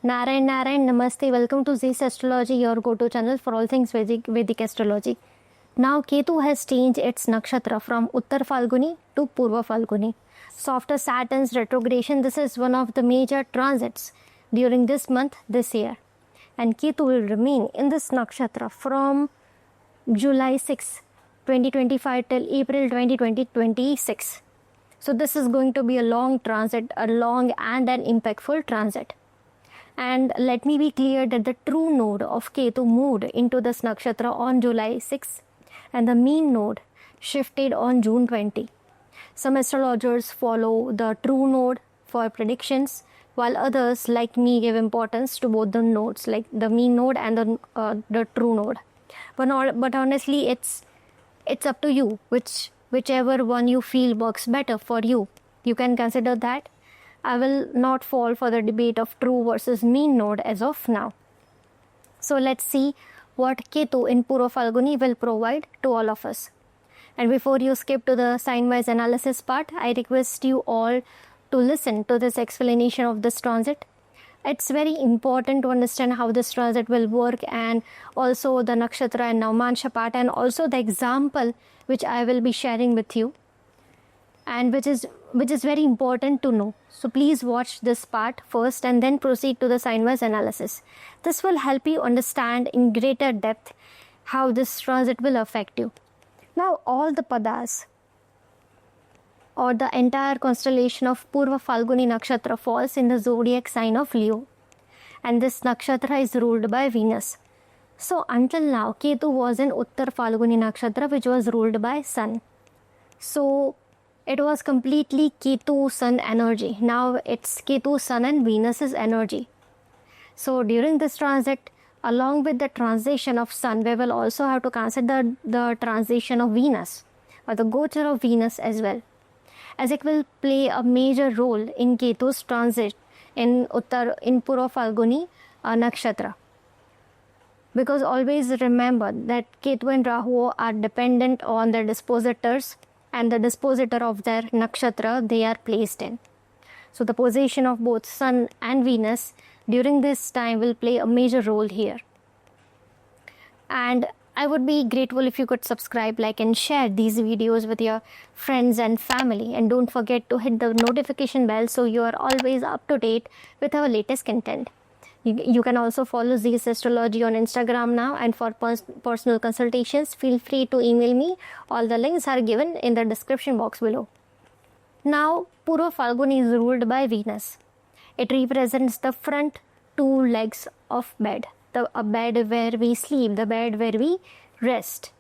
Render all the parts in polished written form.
Narayan Namaste. Welcome to Zeel Astrology, your go-to channel for all things Vedic astrology. Now Ketu has changed its nakshatra from Uttarphalguni to Purvaphalguni. So after Saturn's retrogression, this is one of the major transits during this month, this year. And Ketu will remain in this nakshatra from July 6, 2025 till April 2026. So this is going to be a long transit, a long and an impactful transit. And let me be clear that the true node of Ketu moved into this nakshatra on July 6 and the mean node shifted on June 20. Some astrologers follow the true node for predictions, while others like me give importance to both the nodes, like the mean node and the true node. But honestly, it's up to you, whichever one you feel works better for you. You can consider that. I will not fall for the debate of true versus mean node as of now. So let's see what Ketu in Purvaphalguni will provide to all of us. And before you skip to the sign-wise analysis part, I request you all to listen to this explanation of this transit. It's very important to understand how this transit will work, and also the Nakshatra and Navamsha part, and also the example which I will be sharing with you, and which is very important to know. So please watch this part first and then proceed to the sign-wise analysis. This will help you understand in greater depth how this transit will affect you. Now all the padas or the entire constellation of Purvaphalguni Nakshatra falls in the zodiac sign of Leo, and this Nakshatra is ruled by Venus. So until now, Ketu was in Uttarphalguni Nakshatra, which was ruled by Sun. So it was completely Ketu Sun energy. Now it's Ketu Sun and Venus's energy. So during this transit, along with the transition of Sun, we will also have to consider the transition of Venus, or the gochar of Venus as well, as it will play a major role in Ketu's transit in Purvaphalguni Nakshatra. Because always remember that Ketu and Rahu are dependent on their dispositors and the dispositor of their nakshatra they are placed in. So the position of both Sun and Venus during this time will play a major role here. And I would be grateful if you could subscribe, like and share these videos with your friends and family. And don't forget to hit the notification bell so you are always up to date with our latest content. You can also follow Zeel Astrology on Instagram now, and for personal consultations, feel free to email me. All the links are given in the description box below. Now, Purvaphalguni is ruled by Venus. It represents the front two legs of bed, a bed where we sleep, the bed where we rest.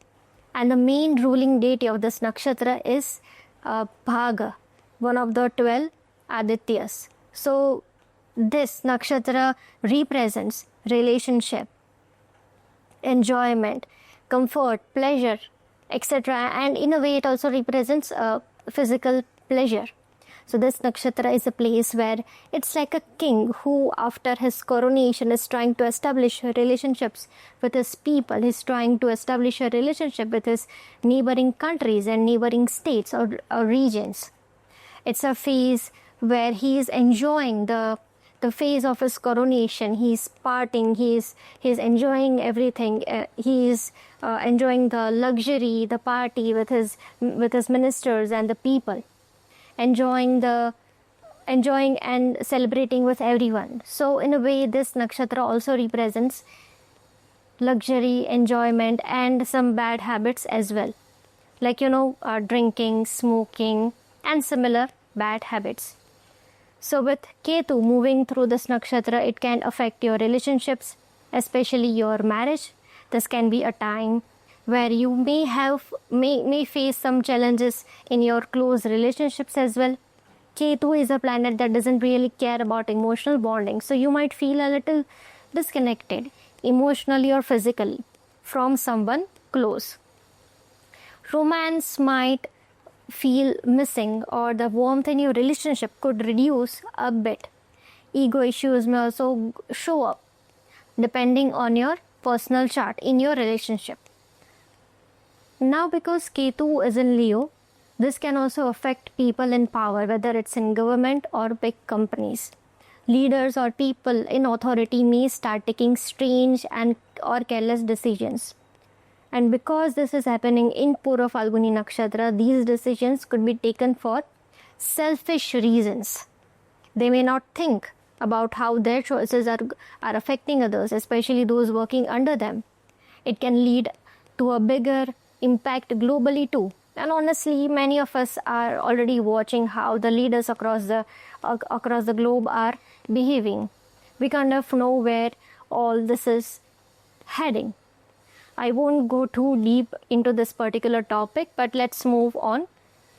And the main ruling deity of this nakshatra is Bhaga, one of the 12 Adityas. So this nakshatra represents relationship, enjoyment, comfort, pleasure, etc. And in a way it also represents physical pleasure. So this nakshatra is a place where it's like a king who after his coronation is trying to establish relationships with his people. He's trying to establish a relationship with his neighboring countries and neighboring states or regions. It's a phase where he is enjoying the phase of his coronation. He's partying, he's enjoying everything. He's enjoying the luxury, the party with his ministers and the people, enjoying and celebrating with everyone. So in a way, this nakshatra also represents luxury, enjoyment, and some bad habits as well, like drinking, smoking, and similar bad habits. So with Ketu moving through this nakshatra, it can affect your relationships, especially your marriage. This can be a time where you may face some challenges in your close relationships as well. Ketu is a planet that doesn't really care about emotional bonding, so you might feel a little disconnected emotionally or physically from someone close. Romance might feel missing, or the warmth in your relationship could reduce a bit. Ego issues may also show up depending on your personal chart in your relationship. Now because Ketu is in Leo, this can also affect people in power, whether it's in government or big companies. Leaders or people in authority may start taking strange and or careless decisions. And because this is happening in Purvaphalguni Nakshatra, these decisions could be taken for selfish reasons. They may not think about how their choices are affecting others, especially those working under them. It can lead to a bigger impact globally too. And honestly, many of us are already watching how the leaders across the globe are behaving. We kind of know where all this is heading. I won't go too deep into this particular topic, but let's move on.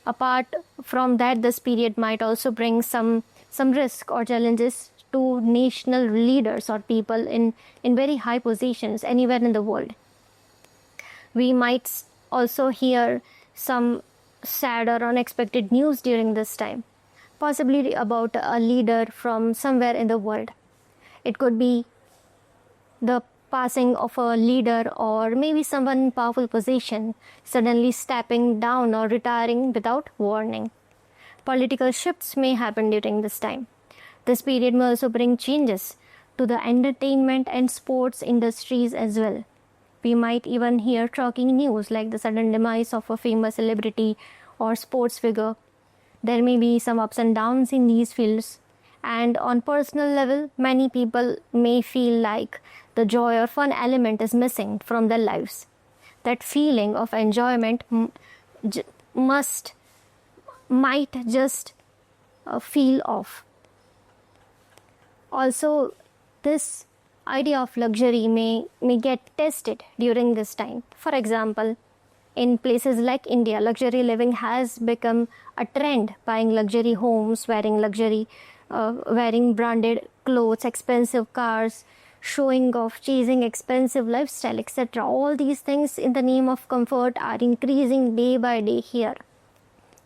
Apart from that, this period might also bring some risk or challenges to national leaders or people in very high positions anywhere in the world. We might also hear some sad or unexpected news during this time, possibly about a leader from somewhere in the world. It could be the passing of a leader, or maybe someone in powerful position suddenly stepping down or retiring without warning. Political shifts may happen during this time. This period may also bring changes to the entertainment and sports industries as well. We might even hear shocking news like the sudden demise of a famous celebrity or sports figure. There may be some ups and downs in these fields. And on personal level, many people may feel like the joy or fun element is missing from their lives. That feeling of enjoyment might just feel off. Also, this idea of luxury may get tested during this time. For example, in places like India, luxury living has become a trend. Buying luxury homes, wearing branded clothes, expensive cars, showing off, chasing expensive lifestyle, etc. All these things in the name of comfort are increasing day by day here.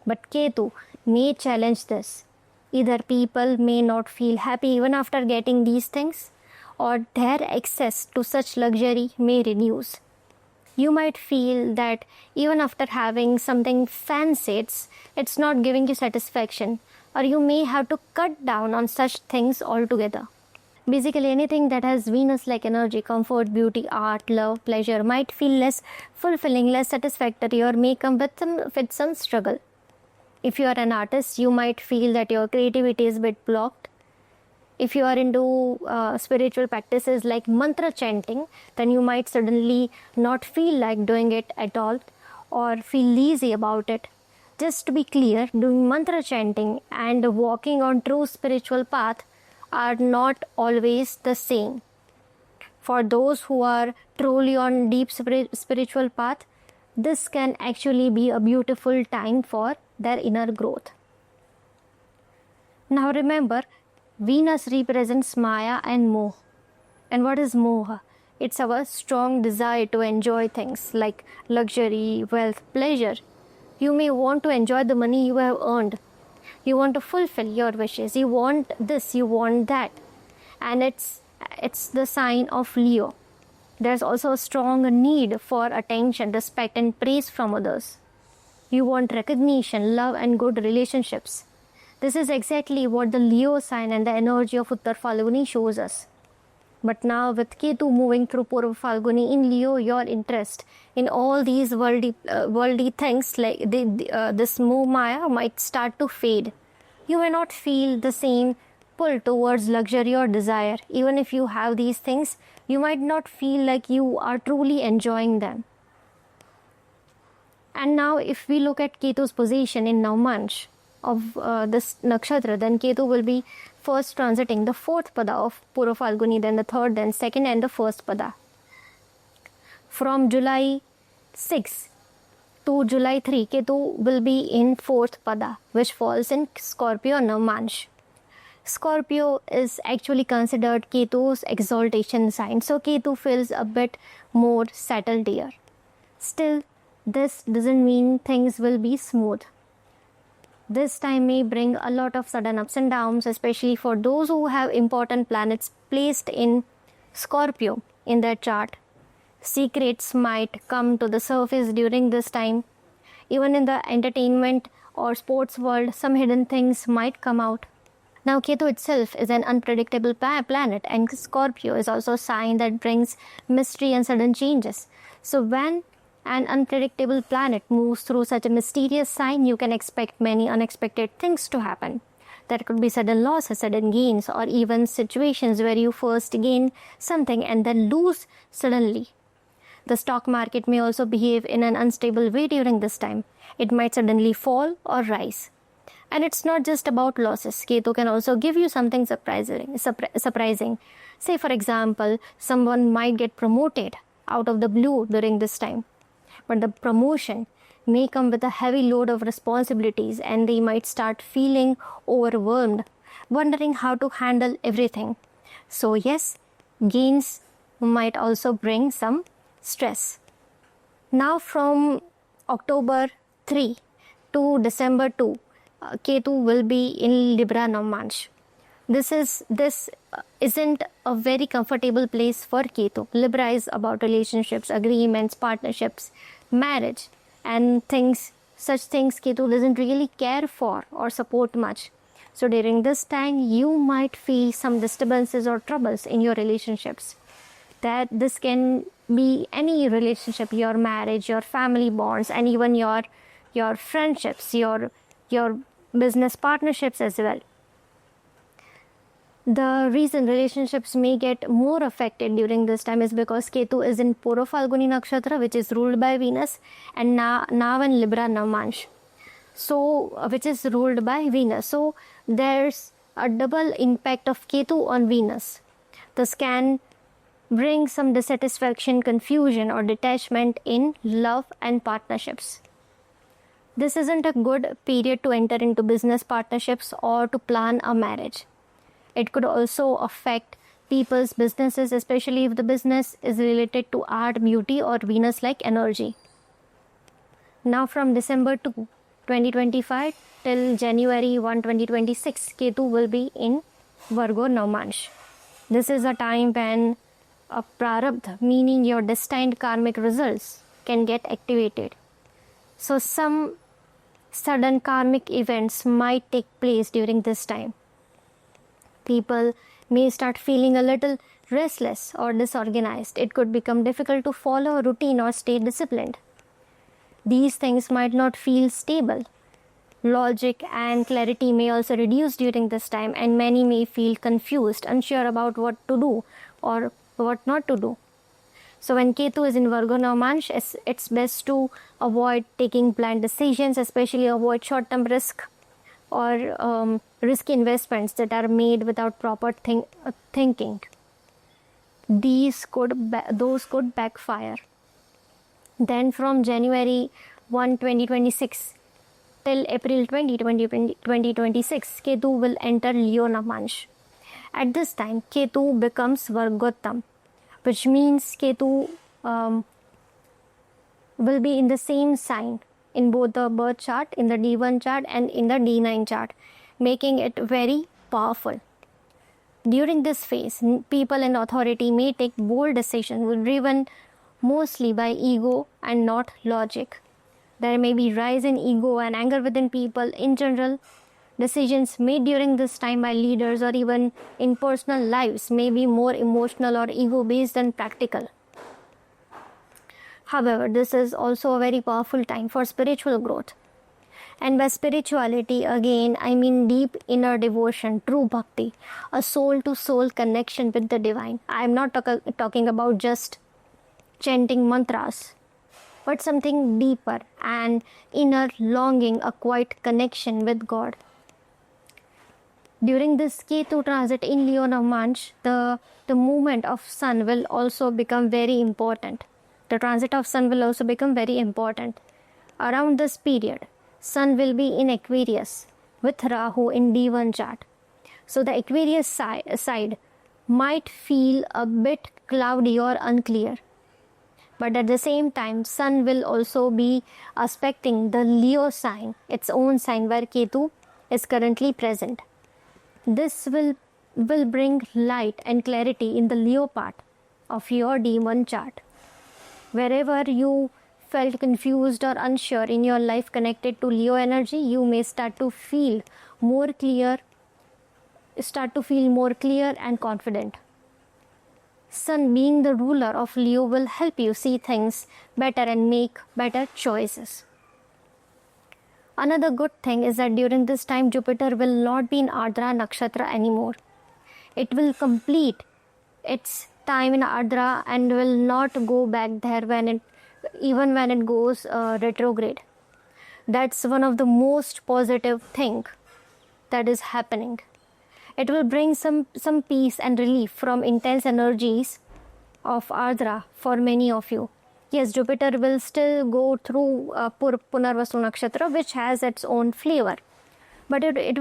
But Ketu may challenge this. Either people may not feel happy even after getting these things, or their access to such luxury may reduce. You might feel that even after having something fancy, it's not giving you satisfaction, or you may have to cut down on such things altogether. Basically, anything that has Venus-like energy, comfort, beauty, art, love, pleasure, might feel less fulfilling, less satisfactory, or may come with some struggle. If you are an artist, you might feel that your creativity is a bit blocked. If you are into spiritual practices like mantra chanting, then you might suddenly not feel like doing it at all or feel lazy about it. Just to be clear, doing mantra chanting and walking on true spiritual path are not always the same. For those who are truly on deep spiritual path, this can actually be a beautiful time for their inner growth. Now remember, Venus represents Maya and Moh. And what is Moha? It's our strong desire to enjoy things like luxury, wealth, pleasure. You may want to enjoy the money you have earned. You want to fulfill your wishes. You want this, you want that. And it's the sign of Leo. There's also a strong need for attention, respect, and praise from others. You want recognition, love, and good relationships. This is exactly what the Leo sign and the energy of Uttarphalguni shows us. But now with Ketu moving through Purvaphalguni in Leo, your interest in all these worldly things like this Moh Maya might start to fade. You may not feel the same pull towards luxury or desire. Even if you have these things, you might not feel like you are truly enjoying them. And now if we look at Ketu's position in Navamsha of this nakshatra, then Ketu will be first transiting the fourth pada of Purvaphalguni, then the third, then second, and the first pada. From July 6 to July 3, Ketu will be in fourth pada, which falls in Scorpio Navamsha. Scorpio is actually considered Ketu's exaltation sign, so Ketu feels a bit more settled here. Still, this doesn't mean things will be smooth. This time may bring a lot of sudden ups and downs, especially for those who have important planets placed in Scorpio in their chart. Secrets might come to the surface during this time. Even in the entertainment or sports world, some hidden things might come out. Now, Ketu itself is an unpredictable planet, and Scorpio is also a sign that brings mystery and sudden changes. So, when an unpredictable planet moves through such a mysterious sign, you can expect many unexpected things to happen. There could be sudden losses, sudden gains, or even situations where you first gain something and then lose suddenly. The stock market may also behave in an unstable way during this time. It might suddenly fall or rise. And it's not just about losses. Ketu can also give you something surprising. Say, for example, someone might get promoted out of the blue during this time. But the promotion may come with a heavy load of responsibilities, and they might start feeling overwhelmed, wondering how to handle everything. So yes, gains might also bring some stress. Now from October 3 to December 2, Ketu will be in Libra Navamsha. This isn't a very comfortable place for Ketu. Libra is about relationships, agreements, partnerships, marriage, and such things Ketu doesn't really care for or support much. So during this time, you might feel some disturbances or troubles in your relationships. That this can be any relationship, your marriage, your family bonds, and even your friendships, your business partnerships as well. The reason relationships may get more affected during this time is because Ketu is in Purvaphalguni Nakshatra, which is ruled by Venus, and now in Libra Navamsha, which is ruled by Venus. So there's a double impact of Ketu on Venus. This can bring some dissatisfaction, confusion, or detachment in love and partnerships. This isn't a good period to enter into business partnerships or to plan a marriage. It could also affect people's businesses, especially if the business is related to art, beauty, or Venus-like energy. Now from December 2, 2025 till January 1, 2026, Ketu will be in Virgo Navamsha. This is a time when a prarabdha, meaning your destined karmic results, can get activated. So some sudden karmic events might take place during this time. People may start feeling a little restless or disorganized. It could become difficult to follow a routine or stay disciplined. These things might not feel stable. Logic and clarity may also reduce during this time, and many may feel confused, unsure about what to do or what not to do. So when Ketu is in Virgo Navamsha, it's best to avoid taking blind decisions, especially avoid short-term risk or risky investments that are made without proper thinking. Those could backfire. Then from January 1, 2026 till April 20, 2026, Ketu will enter Leo Navamsha. At this time, Ketu becomes Vargottam, which means Ketu will be in the same sign in both the birth chart, in the D1 chart and in the D9 chart, making it very powerful. During this phase, people in authority may take bold decisions driven mostly by ego and not logic. There may be rise in ego and anger within people. In general, decisions made during this time by leaders or even in personal lives may be more emotional or ego-based than practical. However, this is also a very powerful time for spiritual growth. And by spirituality, again, I mean deep inner devotion, true bhakti, a soul-to-soul connection with the divine. I am not talking about just chanting mantras, but something deeper, an inner longing, a quiet connection with God. During this Ketu transit in Leo Navamsha, the movement of Sun will also become very important. The transit of Sun will also become very important. Around this period, Sun will be in Aquarius with Rahu in D1 chart. So the Aquarius side might feel a bit cloudy or unclear. But at the same time, Sun will also be aspecting the Leo sign, its own sign where Ketu is currently present. This will bring light and clarity in the Leo part of your D1 chart. Wherever you felt confused or unsure in your life connected to Leo energy, you may start to feel more clear start to feel more clear and confident. Sun, being the ruler of Leo, will help you see things better and make better choices. Another good thing is that during this time, Jupiter will not be in Ardra Nakshatra anymore. It will complete its time in Ardra and will not go back there even when it goes retrograde. That's one of the most positive thing that is happening. It will bring some peace and relief from intense energies of Ardra for many of you. Yes, Jupiter will still go through Punarvasu Nakshatra, which has its own flavor, but it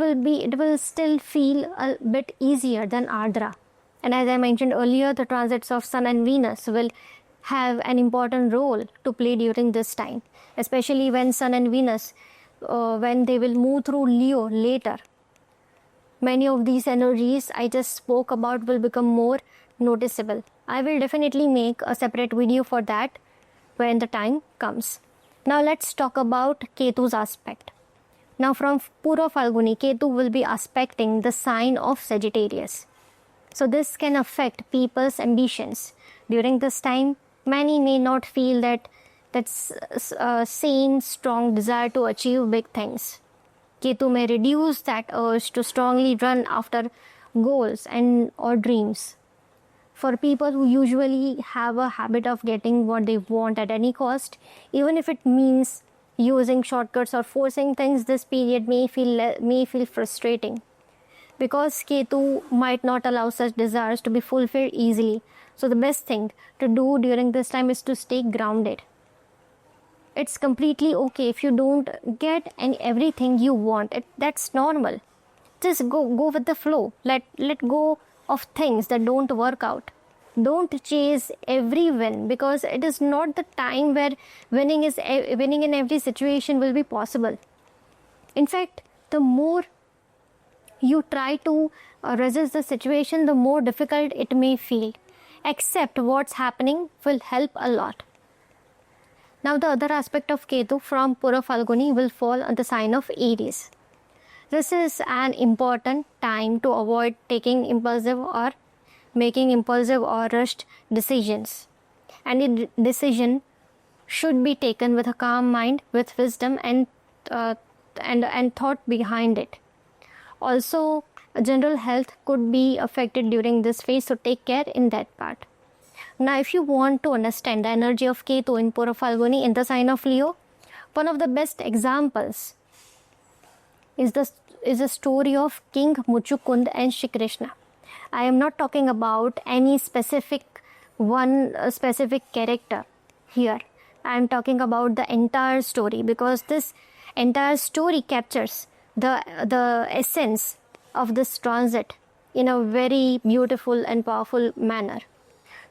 will still feel a bit easier than Ardra. And as I mentioned earlier, the transits of Sun and Venus will have an important role to play during this time, especially when Sun and Venus, when they will move through Leo later. Many of these energies I just spoke about will become more noticeable. I will definitely make a separate video for that when the time comes. Now let's talk about Ketu's aspect. Now from Purvaphalguni, Ketu will be aspecting the sign of Sagittarius. So this can affect people's ambitions. During this time, many may not feel that same strong desire to achieve big things. Ketu may reduce that urge to strongly run after goals or dreams. For people who usually have a habit of getting what they want at any cost, even if it means using shortcuts or forcing things, this period may feel frustrating, because Ketu might not allow such desires to be fulfilled easily. So the best thing to do during this time is to stay grounded. It's completely okay if you don't get everything you want. That's normal. Just go with the flow. Let go of things that don't work out. Don't chase every win, because it is not the time where winning in every situation will be possible. In fact, the more you try to resist the situation, the more difficult it may feel. Accept what's happening will help a lot. Now the other aspect of Ketu from Purvaphalguni will fall on the sign of Aries. This is an important time to avoid making impulsive or rushed decisions. Any decision should be taken with a calm mind, with wisdom and thought behind it. Also, general health could be affected during this phase, so take care in that part. Now, if you want to understand the energy of Ketu in Purvaphalguni in the sign of Leo, one of the best examples is the story of King Muchukund and Shri Krishna. I am not talking about any specific character here. I am talking about the entire story, because this entire story captures the essence of this transit in a very beautiful and powerful manner.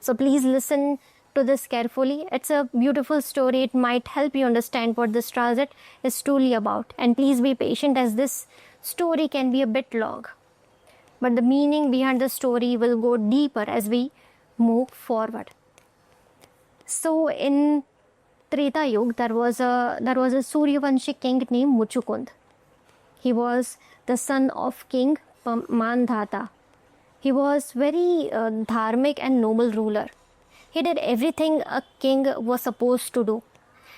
So please listen to this carefully. It's a beautiful story. It might help you understand what this transit is truly about. And please be patient, as this story can be a bit long. But the meaning behind the story will go deeper as we move forward. So in Treta Yuga, there was a Suryavanshi king named Muchukund. He was the son of King Mandhata. He was very dharmic and noble ruler. He did everything a king was supposed to do.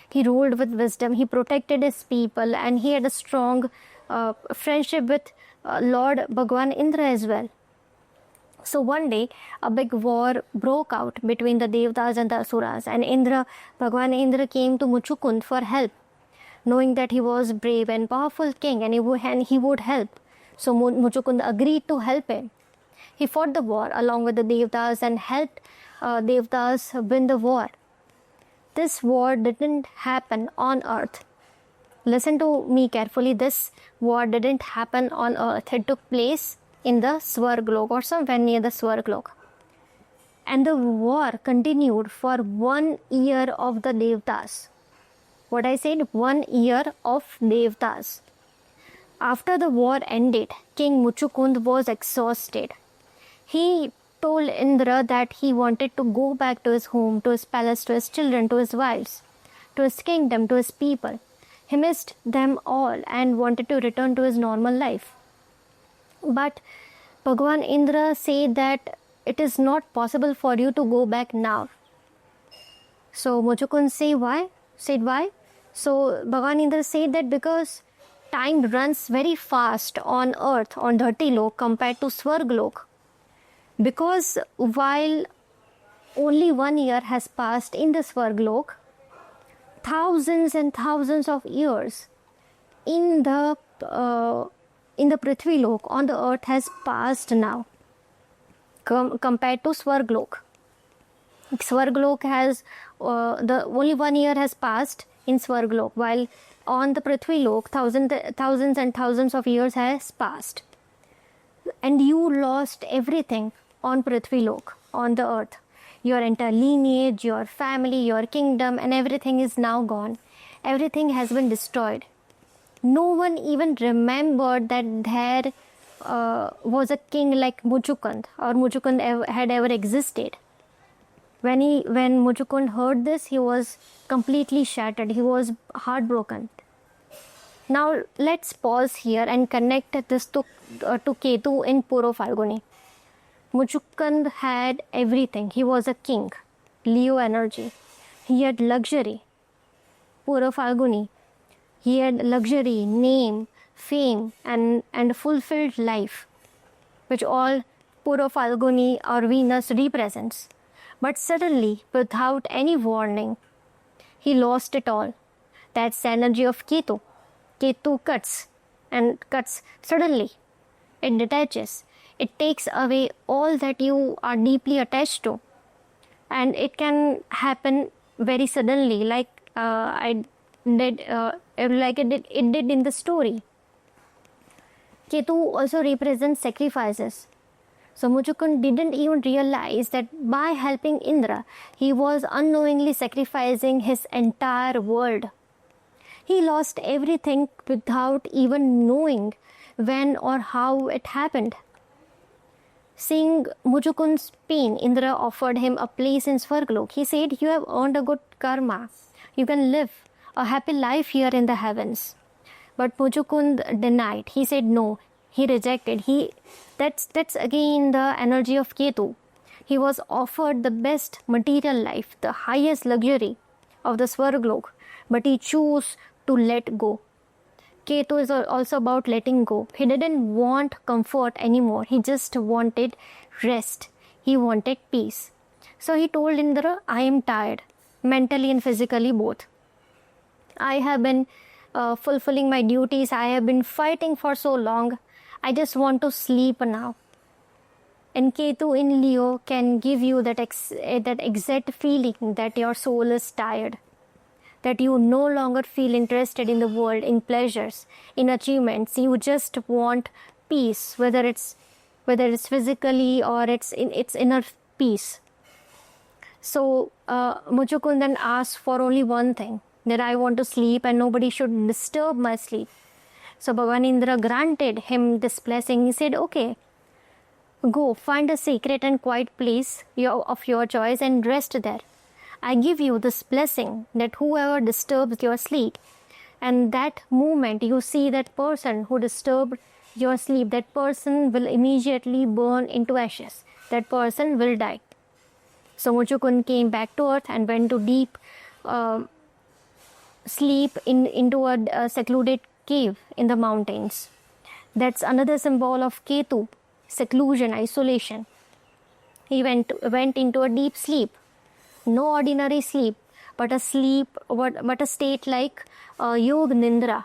He ruled with wisdom, he protected his people, and he had a strong friendship with Lord Bhagwan Indra as well. So one day, a big war broke out between the Devtas and the Asuras, and Bhagwan Indra came to Muchukund for help, knowing that he was brave and powerful king and he would help. So Muchukund agreed to help him. He fought the war along with the Devtas and helped Devtas win the war. This war didn't happen on earth. Listen to me carefully. This war didn't happen on earth. It took place in the Swarglok, or somewhere near the Swarglok. And the war continued for 1 year of the Devtas. What I said, 1 year of Devtas. After the war ended, King Muchukund was exhausted. He told Indra that he wanted to go back to his home, to his palace, to his children, to his wives, to his kingdom, to his people. He missed them all and wanted to return to his normal life. But Bhagwan Indra said that it is not possible for you to go back now. So Muchukund said why? So Bhagwan Indra said that because time runs very fast on earth, on Dhartilok compared to Swarglok. Because while only 1 year has passed in the Swarglok, thousands and thousands of years in the Prithvi Lok, on the earth, has passed now compared to Swarglok. Swarglok has the only 1 year has passed in Swarglok, while on the Prithvi Lok thousands and thousands of years has passed, and you lost everything on Prithvi Lok, on the earth. Your entire lineage, your family, your kingdom, and everything is now gone. Everything has been destroyed. No one even remembered that there was a king like Muchukund, or Muchukund had ever existed. When Muchukund heard this, he was completely shattered. He was heartbroken. Now let's pause here and connect this to Ketu in Purvaphalguni. Muchukund had everything. He was a king, Leo energy. He had luxury, Purvaphalguni. He had luxury, name, fame, and a fulfilled life, which all Purvaphalguni or Venus represents. But suddenly, without any warning, he lost it all. That's the energy of Ketu. Ketu cuts suddenly. It detaches. It takes away all that you are deeply attached to. And it can happen very suddenly, like it did in the story. Ketu also represents sacrifices. So Muchukund didn't even realize that by helping Indra, he was unknowingly sacrificing his entire world. He lost everything without even knowing when or how it happened. Seeing Muchukund's pain, Indra offered him a place in Swarglok. He said, "You have earned a good karma. You can live a happy life here in the heavens." But Muchukund denied. He said no. He rejected. That's again the energy of Ketu. He was offered the best material life, the highest luxury of the Swarglok, but he chose to let go. Ketu is also about letting go. He didn't want comfort anymore. He just wanted rest. He wanted peace. So he told Indra, "I am tired, mentally and physically both. I have been fulfilling my duties. I have been fighting for so long. I just want to sleep now." And Ketu in Leo can give you that exact feeling that your soul is tired, that you no longer feel interested in the world, in pleasures, in achievements. You just want peace, whether it's physically or it's inner peace. So Muchukund then asked for only one thing, that I want to sleep and nobody should disturb my sleep. So Bhagwan Indra granted him this blessing. He said, "Okay, go find a secret and quiet place of your choice and rest there. I give you this blessing that whoever disturbs your sleep, and that moment you see that person who disturbed your sleep, that person will immediately burn into ashes. That person will die." So Muchukund came back to earth and went to deep sleep into a secluded cave in the mountains. That's another symbol of Ketu, seclusion, isolation. He went into a deep sleep. No ordinary sleep, but a state like Yog Nindra,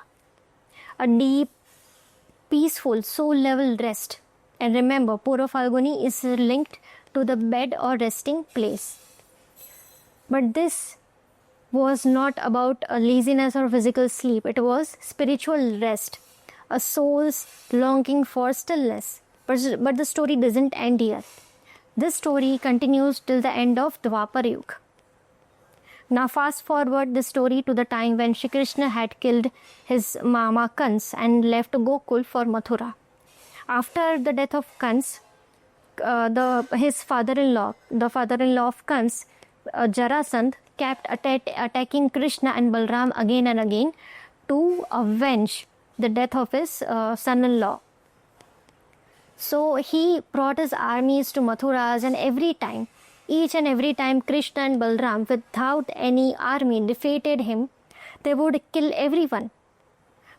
a deep, peaceful, soul-level rest. And remember, Purvaphalguni is linked to the bed or resting place. But this was not about a laziness or physical sleep. It was spiritual rest, a soul's longing for stillness. But the story doesn't end here. This story continues till the end of Dwapar Yuga. Now fast forward the story to the time when Shri Krishna had killed his mama Kans and left Gokul for Mathura. After the death of Kans, his father-in-law of Kans, Jarasandh, kept attacking Krishna and Balram again and again to avenge the death of his son-in-law. So he brought his armies to Mathuras, and each and every time Krishna and Balram, without any army, defeated him, they would kill everyone.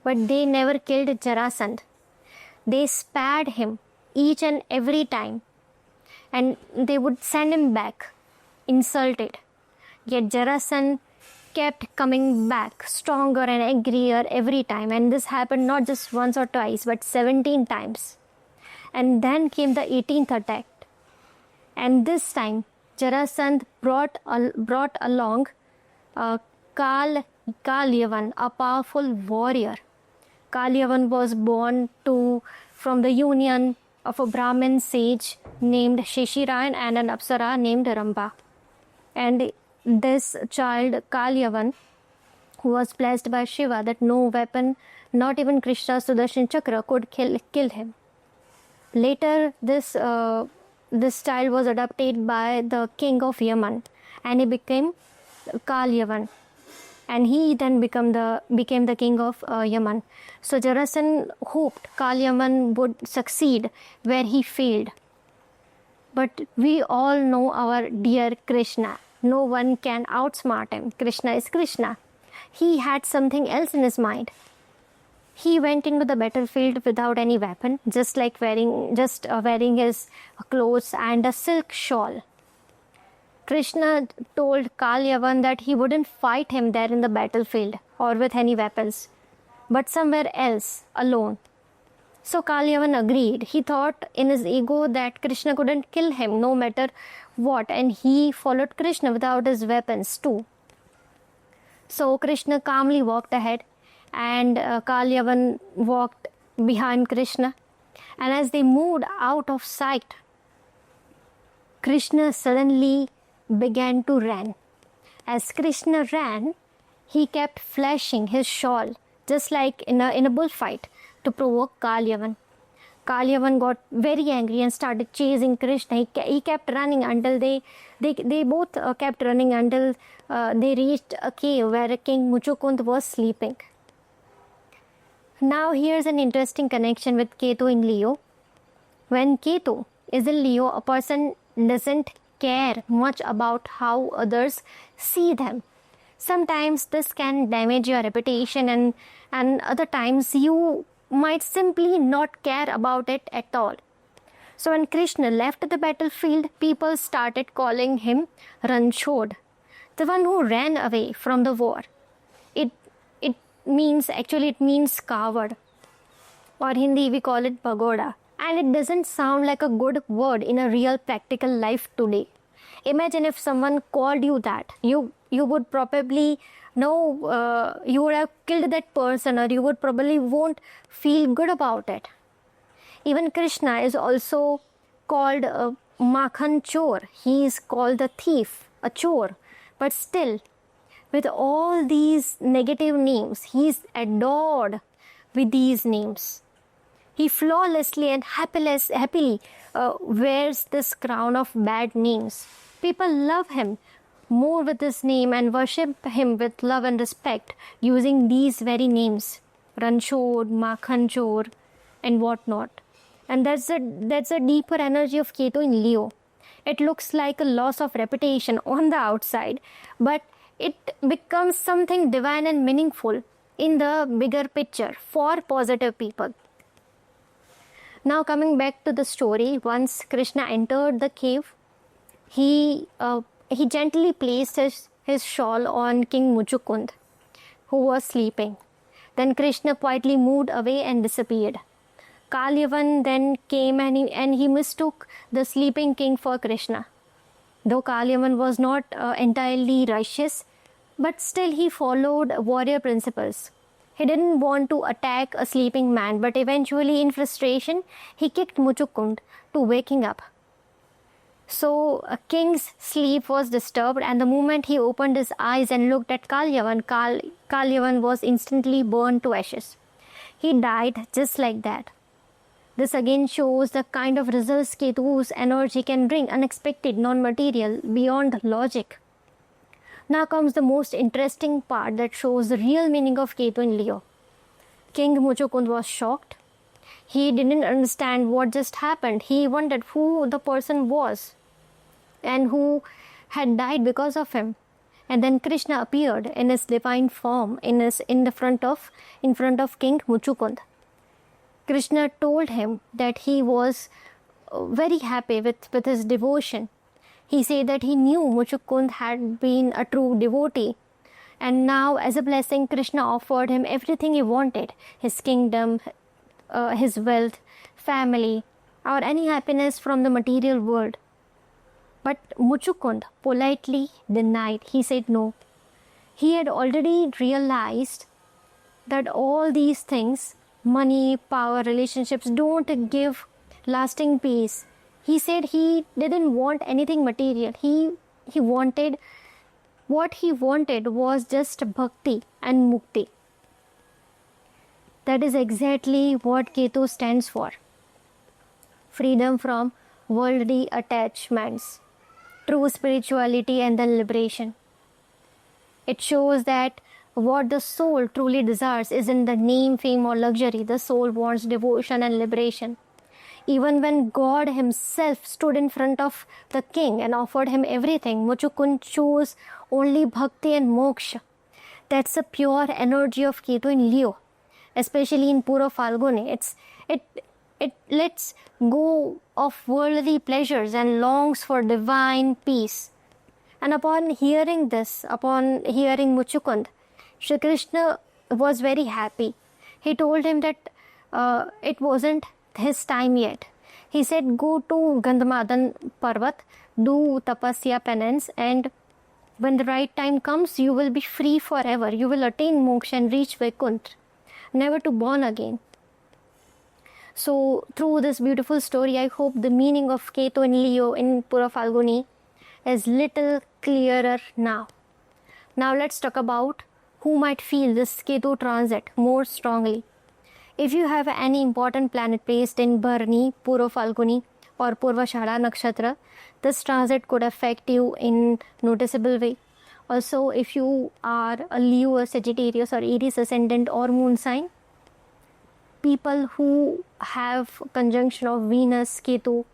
But they never killed Jarasandh. They spared him each and every time, and they would send him back, insulted. Yet Jarasandh kept coming back, stronger and angrier every time. And this happened not just once or twice, but 17 times. And then came the 18th attack. And this time, Jarasandh brought along Kalyavan, a powerful warrior. Kalyavan was born from the union of a Brahmin sage named Sheshirayan and an Apsara named Ramba. And this child, Kalyavan, was blessed by Shiva that no weapon, not even Krishna's Sudarshan Chakra, could kill him. Later, this child was adopted by the king of Yaman, and he became Kalyavan. And he then became the king of Yaman. So Jarasandh hoped Kalyavan would succeed where he failed. But we all know our dear Krishna. No one can outsmart him. Krishna is Krishna. He had something else in his mind. He went into the battlefield without any weapon, just wearing his clothes and a silk shawl. Krishna told Kalyavan that he wouldn't fight him there in the battlefield or with any weapons, but somewhere else, alone. So Kalyavan agreed. He thought in his ego that Krishna couldn't kill him no matter what, and he followed Krishna without his weapons too. So Krishna calmly walked ahead, and Kalyavan walked behind Krishna. And as they moved out of sight, Krishna suddenly began to run. As Krishna ran, he kept flashing his shawl, just like in a bullfight, to provoke Kalyavan. Kalyavan got very angry and started chasing Krishna. He kept running until they both kept running until they reached a cave where King Muchukund was sleeping. Now here's an interesting connection with Ketu in Leo. When Ketu is in Leo, a person doesn't care much about how others see them. Sometimes this can damage your reputation, and other times you might simply not care about it at all. So when Krishna left the battlefield, people started calling him Ranchod, the one who ran away from the war. It means coward, or Hindi we call it pagoda, and it doesn't sound like a good word in a real practical life today. Imagine if someone called you that, you would probably you would have killed that person, or you would probably won't feel good about it. Even Krishna is also called a Makhan Chor. He is called a thief, a chor, but still, with all these negative names, he is adored with these names. He flawlessly and happily wears this crown of bad names. People love him more with this name and worship him with love and respect using these very names, Ranchod, Makhanchor, and whatnot. And that's a deeper energy of Ketu in Leo. It looks like a loss of reputation on the outside, but it becomes something divine and meaningful in the bigger picture for positive people. Now coming back to the story, once Krishna entered the cave, he gently placed his shawl on King Muchukund, who was sleeping. Then Krishna quietly moved away and disappeared. Kalyavan then came and he mistook the sleeping king for Krishna. Though Kalyavan was not entirely righteous, but still he followed warrior principles. He didn't want to attack a sleeping man, but eventually in frustration, he kicked Muchukund to waking up. So a king's sleep was disturbed, and the moment he opened his eyes and looked at Kalyavan, Kalyavan was instantly burned to ashes. He died just like that. This again shows the kind of results Ketu's energy can bring, unexpected, non-material, beyond logic. Now comes the most interesting part that shows the real meaning of Ketu in Leo. King Muchukund was shocked. He didn't understand what just happened. He wondered who the person was and who had died because of him. And then Krishna appeared in his divine form in front of King Muchukund. Krishna told him that he was very happy with his devotion. He said that he knew Muchukund had been a true devotee, and now as a blessing Krishna offered him everything he wanted, his kingdom, his wealth, family, or any happiness from the material world. But Muchukund politely denied. He said no. He had already realized that all these things, money, power, relationships, don't give lasting peace. He said he didn't want anything material. He wanted, what he wanted was just bhakti and mukti. That is exactly what Ketu stands for. Freedom from worldly attachments, true spirituality, and then liberation. It shows that what the soul truly desires isn't the name, fame, or luxury. The soul wants devotion and liberation. Even when God himself stood in front of the king and offered him everything, Muchukund chose only bhakti and moksha. That's the pure energy of Ketu in Leo, especially in Purvaphalguni. It lets go of worldly pleasures and longs for divine peace. And upon hearing this, upon hearing Muchukund, Shri Krishna was very happy. He told him that it wasn't his time yet. He said, go to Gandhamadan Parvat, do tapasya, penance, and when the right time comes, you will be free forever. You will attain moksha and reach Vaikuntha, never to born again. So through this beautiful story, I hope the meaning of Ketu and Leo in Purvaphalguni is little clearer now. Now let's talk about who might feel this Ketu transit more strongly. If you have any important planet placed in Bharani, Purvaphalguni, or Purvashada Nakshatra, this transit could affect you in noticeable way. Also, if you are a Leo, Sagittarius, or Aries ascendant or moon sign, people who have conjunction of Venus, Ketu,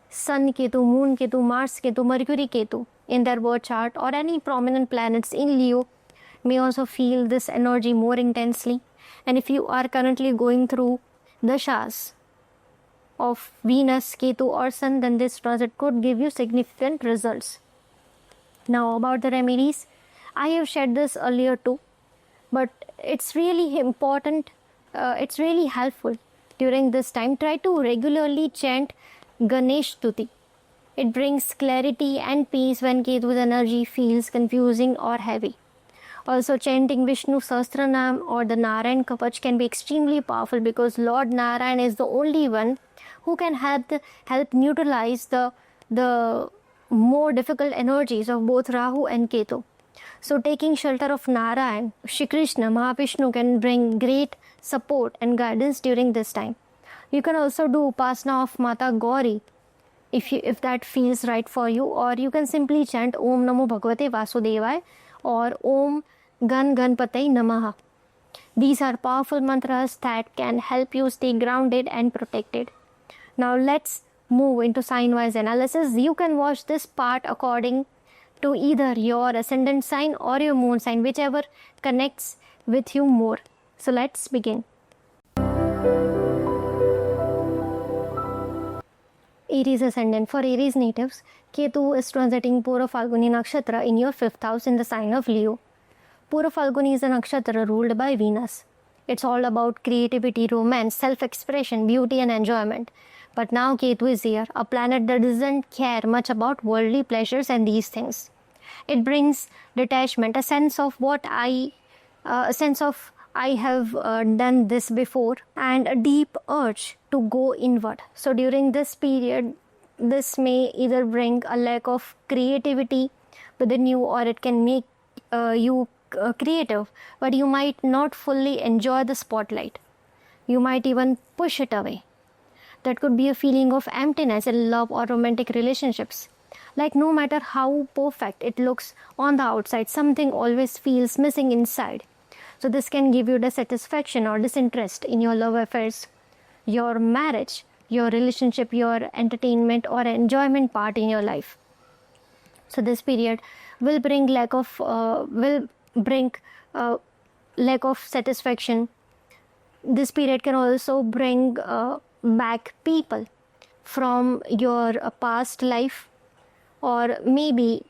Sun, Ketu, Moon, Ketu, Mars, Ketu, Mercury, Ketu in their birth chart, or any prominent planets in Leo may also feel this energy more intensely. And if you are currently going through dashas of Venus, Ketu, or Sun, then this transit could give you significant results. Now about the remedies, I have shared this earlier too, but it's really important, it's really helpful during this time. Try to regularly chant Ganesh Stuti. It brings clarity and peace when Ketu's energy feels confusing or heavy. Also, chanting Vishnu Sahasranam or the Narayan Kavach can be extremely powerful because Lord Narayan is the only one who can help neutralize the more difficult energies of both Rahu and Ketu. So taking shelter of Narayan, Shri Krishna, Mahavishnu can bring great support and guidance during this time. You can also do Upasana of Mata Gauri if that feels right for you, or you can simply chant Om Namo Bhagavate Vasudevaya or Om Gan Ganpatay Namaha. These are powerful mantras that can help you stay grounded and protected. Now let's move into sign-wise analysis. You can watch this part according to either your ascendant sign or your moon sign, whichever connects with you more. So let's begin. Aries ascendant. For Aries natives, Ketu is transiting Purvaphalguni Nakshatra in your 5th house in the sign of Leo. Purvaphalguni is a nakshatra ruled by Venus. It's all about creativity, romance, self-expression, beauty and enjoyment. But now Ketu is here, a planet that doesn't care much about worldly pleasures and these things. It brings detachment, a sense of I have done this before, and a deep urge to go inward. So during this period, this may either bring a lack of creativity within you, or it can make you creative, but you might not fully enjoy the spotlight. You might even push it away. That could be a feeling of emptiness in love or romantic relationships. Like no matter how perfect it looks on the outside, something always feels missing inside. So this can give you dissatisfaction or disinterest in your love affairs. your marriage, your relationship, your entertainment or enjoyment part in your life. So this period will bring lack of satisfaction. This period can also bring back people from your past life, or maybe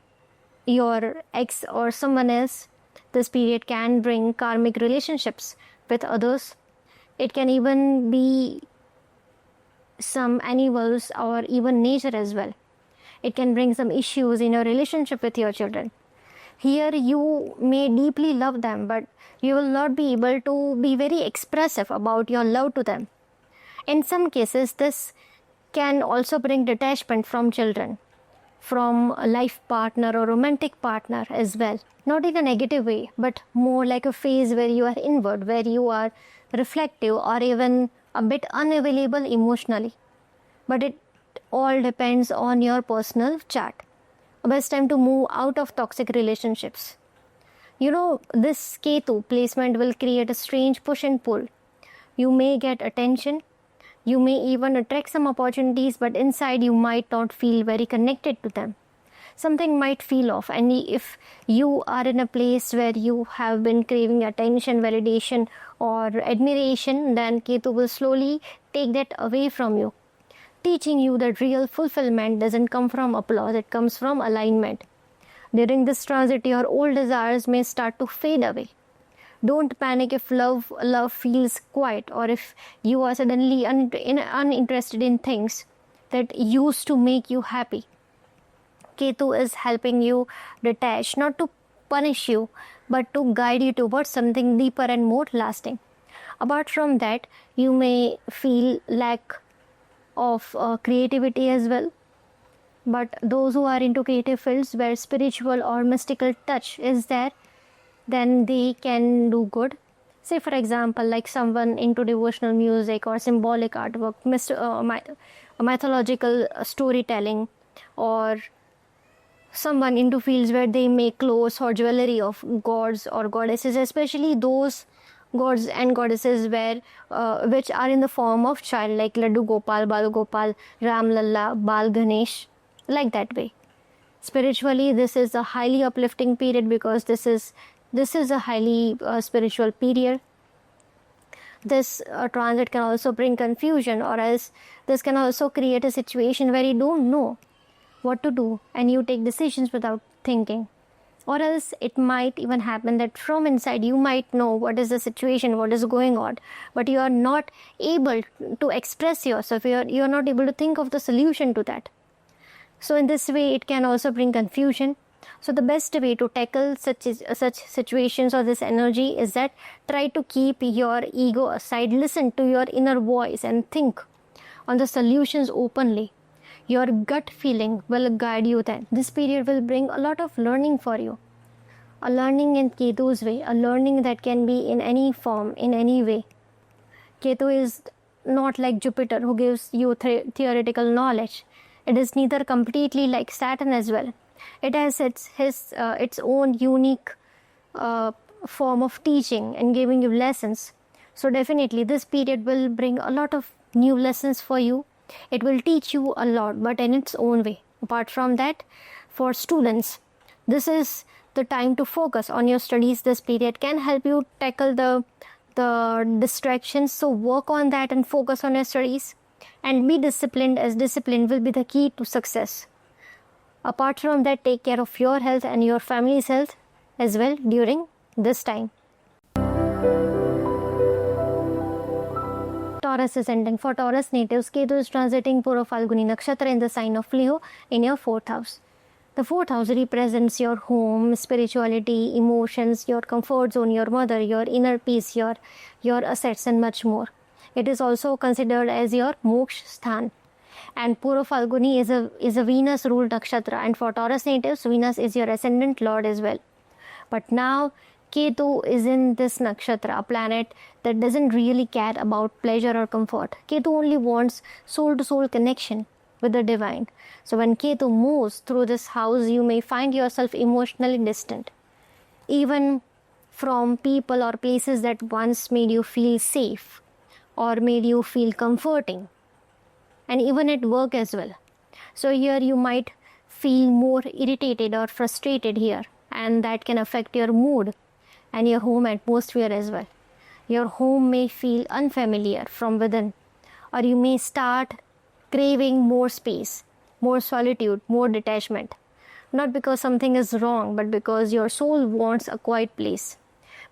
your ex or someone else. This period can bring karmic relationships with others. It can even be some animals or even nature as well. It can bring some issues in your relationship with your children. Here you may deeply love them, but you will not be able to be very expressive about your love to them. In some cases, this can also bring detachment from children, from a life partner or romantic partner as well. Not in a negative way, but more like a phase where you are inward, where you are reflective or even a bit unavailable emotionally. But it all depends on your personal chart. Best time to move out of toxic relationships. This Ketu placement will create a strange push and pull. You may get attention, you may even attract some opportunities, but inside you might not feel very connected to them. Something might feel off, and if you are in a place where you have been craving attention, validation or admiration, then Ketu will slowly take that away from you, teaching you that real fulfillment doesn't come from applause, it comes from alignment. During this transit, your old desires may start to fade away. Don't panic if love feels quiet, or if you are suddenly uninterested in things that used to make you happy. Ketu is helping you detach, not to punish you, but to guide you towards something deeper and more lasting. Apart from that, you may feel lack of creativity as well. But those who are into creative fields where spiritual or mystical touch is there, then they can do good. Say for example, like someone into devotional music or symbolic artwork, mythological storytelling, or someone into fields where they make clothes or jewelry of gods or goddesses, especially those gods and goddesses which are in the form of child, like Laddu Gopal, Bal Gopal, Ram Lalla, Bal Ganesh, like that way. Spiritually, this is a highly uplifting period, because this is a highly spiritual period. This transit can also bring confusion, or else this can also create a situation where you don't know what to do and you take decisions without thinking. Or else it might even happen that from inside you might know what is the situation, what is going on, but you are not able to express yourself, you are not able to think of the solution to that. So in this way it can also bring confusion. So the best way to tackle such situations or this energy is that try to keep your ego aside, listen to your inner voice and think on the solutions openly. Your gut feeling will guide you then. This period will bring a lot of learning for you. A learning in Ketu's way, a learning that can be in any form, in any way. Ketu is not like Jupiter, who gives you theoretical knowledge. It is neither completely like Saturn as well. It has its own unique form of teaching and giving you lessons. So definitely this period will bring a lot of new lessons for you. It will teach you a lot, but in its own way. Apart from that, for students, this is the time to focus on your studies. This period can help you tackle the distractions. So work on that and focus on your studies. And be disciplined, as discipline will be the key to success. Apart from that, take care of your health and your family's health as well during this time. Taurus ascendant. For Taurus natives, Ketu is transiting Purvaphalguni Nakshatra in the sign of Leo in your 4th house. The 4th house represents your home, spirituality, emotions, your comfort zone, your mother, your inner peace, your assets and much more. It is also considered as your moksha sthan. And Purvaphalguni is a Venus ruled nakshatra, and for Taurus natives, Venus is your ascendant lord as well. But now Ketu is in this nakshatra, a planet that doesn't really care about pleasure or comfort. Ketu only wants soul to soul connection with the divine. So when Ketu moves through this house, you may find yourself emotionally distant, even from people or places that once made you feel safe. or made you feel comforting, and even at work as well. So here you might feel more irritated or frustrated here, and that can affect your mood and your home atmosphere as well. Your home may feel unfamiliar from within, or you may start craving more space, more solitude, more detachment. Not because something is wrong, but because your soul wants a quiet place.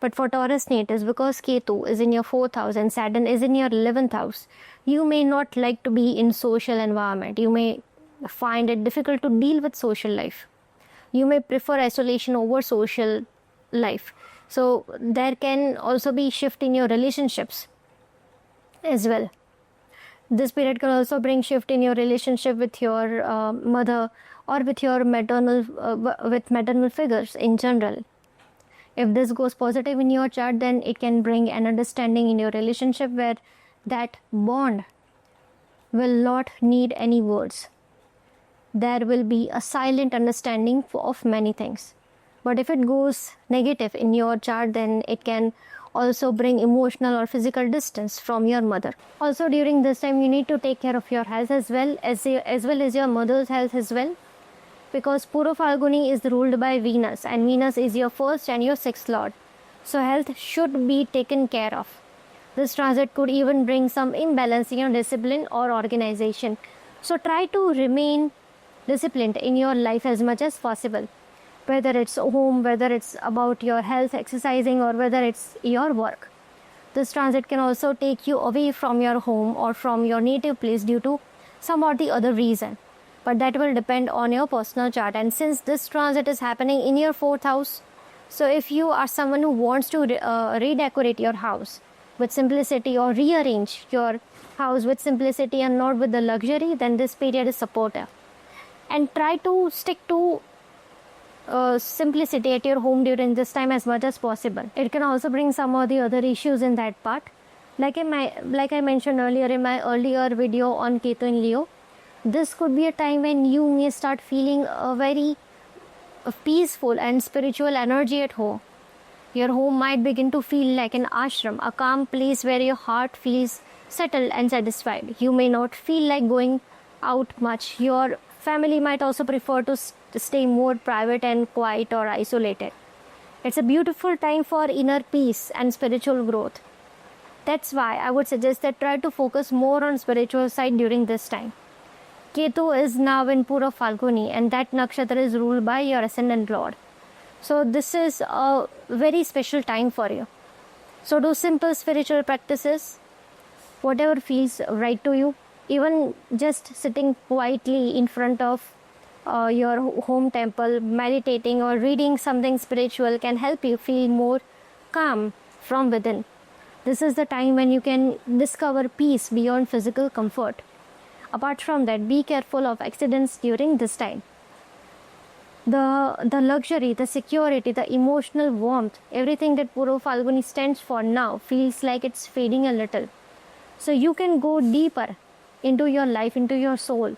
But for Taurus natives, because Ketu is in your 4th house and Saturn is in your 11th house, you may not like to be in social environment. You may find it difficult to deal with social life. You may prefer isolation over social life. So there can also be shift in your relationships as well. This period can also bring shift in your relationship with your mother or with your maternal figures in general. If this goes positive in your chart, then it can bring an understanding in your relationship where that bond will not need any words. There will be a silent understanding of many things. But if it goes negative in your chart, then it can also bring emotional or physical distance from your mother. Also during this time, you need to take care of your health as well as your mother's health as well, because Purvaphalguni is ruled by Venus, and Venus is your 1st and your 6th lord. So health should be taken care of. This transit could even bring some imbalance in your discipline or organization. So try to remain disciplined in your life as much as possible. Whether it's home, whether it's about your health, exercising, or whether it's your work. This transit can also take you away from your home or from your native place due to some or the other reason. But that will depend on your personal chart. And since this transit is happening in your 4th house, so if you are someone who wants to redecorate your house with simplicity or rearrange your house with simplicity and not with the luxury, then this period is supportive. And try to stick to simplicity at your home during this time as much as possible. It can also bring some of the other issues in that part. Like I mentioned earlier in my earlier video on Ketu in Leo, this could be a time when you may start feeling a very peaceful and spiritual energy at home. Your home might begin to feel like an ashram, a calm place where your heart feels settled and satisfied. You may not feel like going out much. Your family might also prefer to stay more private and quiet or isolated. It's a beautiful time for inner peace and spiritual growth. That's why I would suggest that try to focus more on spiritual side during this time. Ketu is now in Purvaphalguni, and that nakshatra is ruled by your ascendant lord. So this is a very special time for you. So do simple spiritual practices, whatever feels right to you. Even just sitting quietly in front of your home temple, meditating or reading something spiritual can help you feel more calm from within. This is the time when you can discover peace beyond physical comfort. Apart from that, be careful of accidents during this time. The luxury, the security, the emotional warmth, everything that Purvaphalguni stands for now feels like it's fading a little. So you can go deeper into your life, into your soul.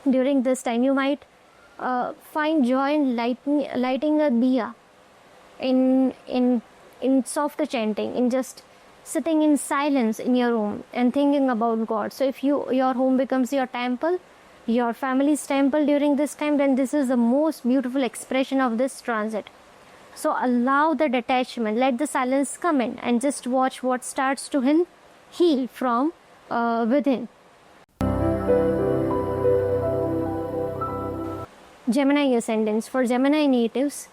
During this time, you might find joy in lighting a diya, in soft chanting, in just sitting in silence in your room and thinking about God. So if your home becomes your temple, your family's temple during this time, then this is the most beautiful expression of this transit. So allow the detachment, let the silence come in, and just watch what starts to heal from within. Gemini ascendants. For Gemini natives,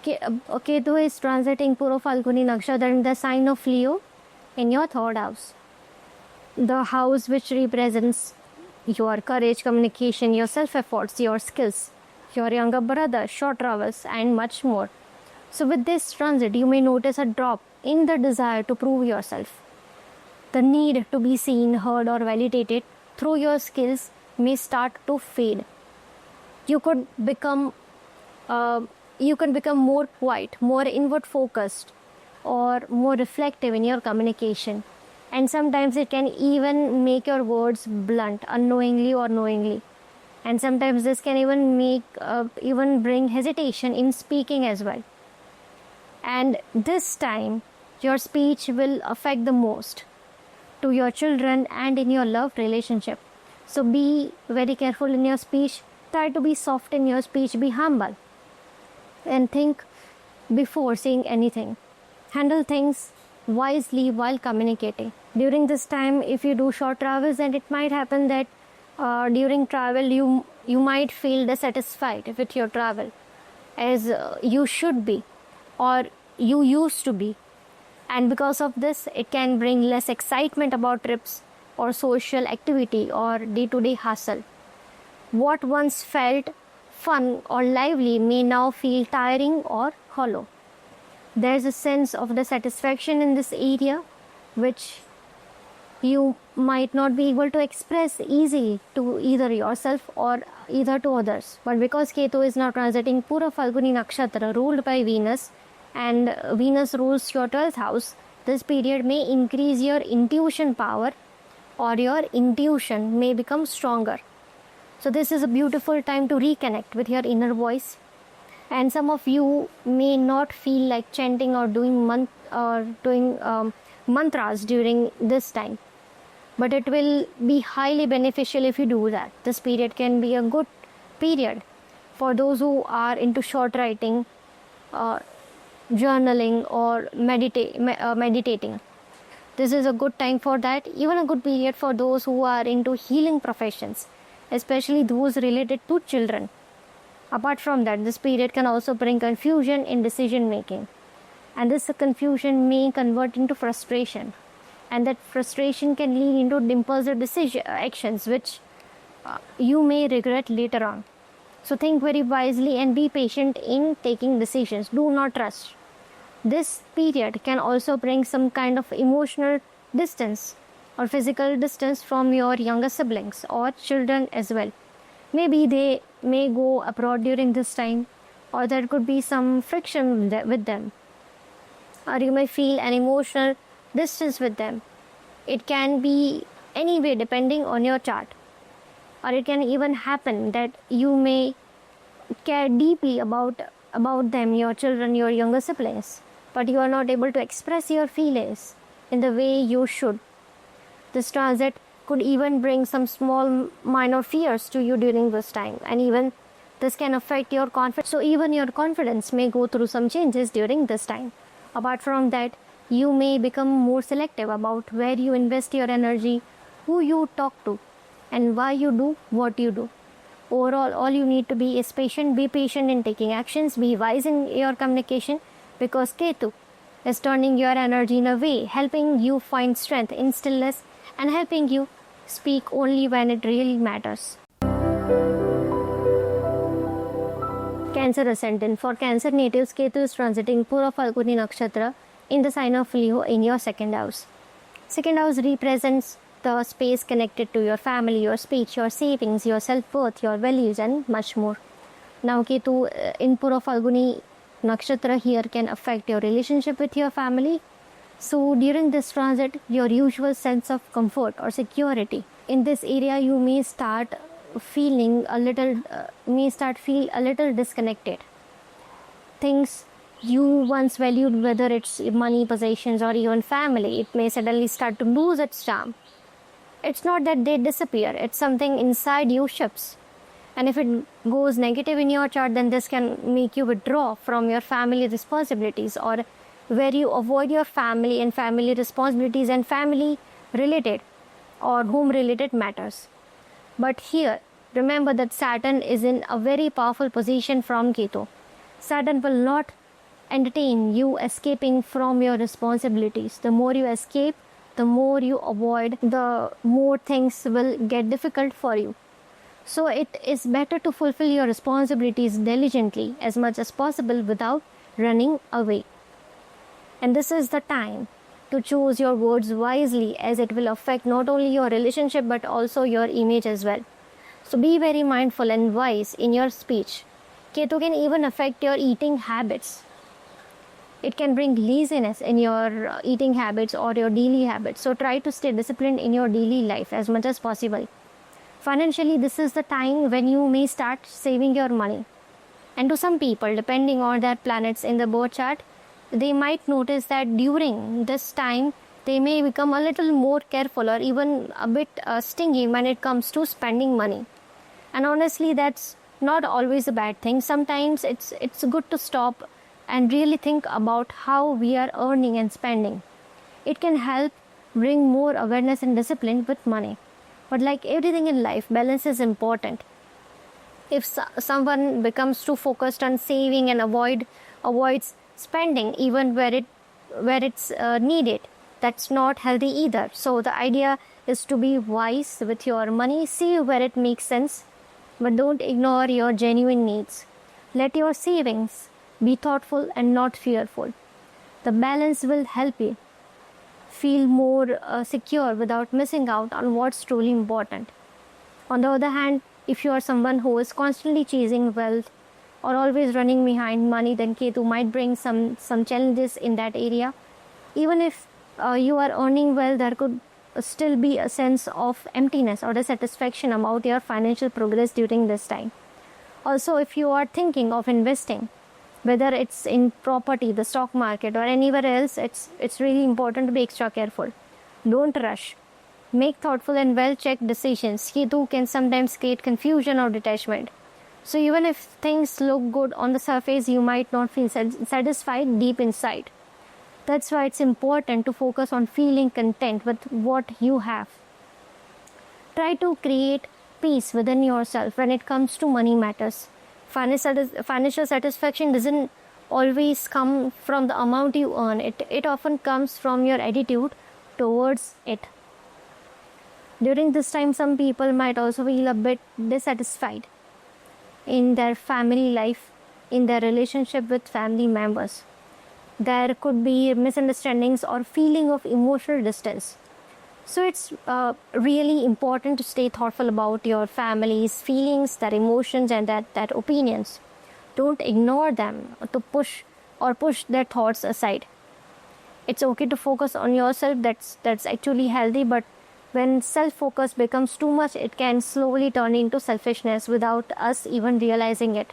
Ketu is transiting Purvaphalguni Nakshatra in the sign of Leo in your 3rd house. The house which represents your courage, communication, your self-efforts, your skills, your younger brother, short travels, and much more. So with this transit, you may notice a drop in the desire to prove yourself. The need to be seen, heard, or validated through your skills may start to fade. You can become more quiet, more inward focused, or more reflective in your communication. And sometimes it can even make your words blunt, unknowingly or knowingly. And sometimes this can even bring hesitation in speaking as well. And this time, your speech will affect the most to your children and in your love relationship. So be very careful in your speech. Try to be soft in your speech. Be humble and think before saying anything. Handle things wisely while communicating. During this time, if you do short travels, then it might happen that during travel you might feel dissatisfied with your travel as you should be or you used to be, and because of this it can bring less excitement about trips or social activity or day-to-day hustle. What once felt fun or lively may now feel tiring or hollow. There's a sense of dissatisfaction in this area which you might not be able to express easily to either yourself or either to others. But because Ketu is now transiting Purvaphalguni Nakshatra ruled by Venus, and Venus rules your 12th house, this period may increase your intuition power or your intuition may become stronger. So this is a beautiful time to reconnect with your inner voice. And some of you may not feel like chanting or doing mantras during this time, but it will be highly beneficial if you do that. This period can be a good period for those who are into short writing, journaling or meditating. This is a good time for that. Even a good period for those who are into healing professions, especially those related to children. Apart from that, this period can also bring confusion in decision making, and this confusion may convert into frustration, and that frustration can lead into impulsive actions which you may regret later on. So think very wisely and be patient in taking decisions. Do not rush. This period can also bring some kind of emotional distance or physical distance from your younger siblings or children as well. Maybe they may go abroad during this time, or there could be some friction with them, or you may feel an emotional distance with them. It can be any way depending on your chart, or it can even happen that you may care deeply about them, your children, your younger siblings, but you are not able to express your feelings in the way you should. This transit could even bring some small minor fears to you during this time, and even this can affect your confidence. So even your confidence may go through some changes during this time. Apart from that, you may become more selective about where you invest your energy, who you talk to, and why you do what you do. Overall, all you need to be is patient. Be patient in taking actions. Be wise in your communication, because Ketu is turning your energy in a way, helping you find strength in stillness and helping you speak only when it really matters. Cancer Ascendant. For Cancer natives, Ketu is transiting Purvaphalguni Nakshatra in the sign of Leo in your second house. Second house represents the space connected to your family, your speech, your savings, your self-worth, your values, and much more. Now, Ketu in Purvaphalguni Nakshatra here can affect your relationship with your family. So during this transit, your usual sense of comfort or security in this area, you may start feeling a little disconnected. Things you once valued, whether it's money, possessions, or even family, it may suddenly start to lose its charm. It's not that they disappear, it's something inside you shifts. And if it goes negative in your chart, then this can make you withdraw from your family responsibilities, or where you avoid your family and family responsibilities and family related or home related matters. But here, remember that Saturn is in a very powerful position from Ketu. Saturn will not entertain you escaping from your responsibilities. The more you escape, the more you avoid, the more things will get difficult for you. So it is better to fulfill your responsibilities diligently as much as possible without running away. And this is the time to choose your words wisely, as it will affect not only your relationship but also your image as well. So be very mindful and wise in your speech. Ketu can even affect your eating habits. It can bring laziness in your eating habits or your daily habits. So try to stay disciplined in your daily life as much as possible. Financially, this is the time when you may start saving your money. And to some people, depending on their planets in the birth chart, they might notice that during this time they may become a little more careful or even a bit stingy when it comes to spending money. And honestly, that's not always a bad thing. Sometimes it's good to stop and really think about how we are earning and spending. It can help bring more awareness and discipline with money. But like everything in life, balance is important. If someone becomes too focused on saving and avoids spending even where it's needed, that's not healthy either. So the idea is to be wise with your money, see where it makes sense, but don't ignore your genuine needs. Let your savings be thoughtful and not fearful. The balance will help you feel more secure without missing out on what's truly important. On the other hand, if you are someone who is constantly chasing wealth or always running behind money, then Ketu might bring some challenges in that area. Even if you are earning well, there could still be a sense of emptiness or dissatisfaction about your financial progress during this time. Also, if you are thinking of investing, whether it's in property, the stock market, or anywhere else, it's really important to be extra careful. Don't rush. Make thoughtful and well-checked decisions. Ketu can sometimes create confusion or detachment. So even if things look good on the surface, you might not feel satisfied deep inside. That's why it's important to focus on feeling content with what you have. Try to create peace within yourself when it comes to money matters. Financial satisfaction doesn't always come from the amount you earn. It often comes from your attitude towards it. During this time, some people might also feel a bit dissatisfied in their family life, in their relationship with family members. There could be misunderstandings or feeling of emotional distance. So it's really important to stay thoughtful about your family's feelings, their emotions, and their opinions. Don't ignore them to push their thoughts aside. It's okay to focus on yourself. That's actually healthy. But when self-focus becomes too much, it can slowly turn into selfishness without us even realizing it.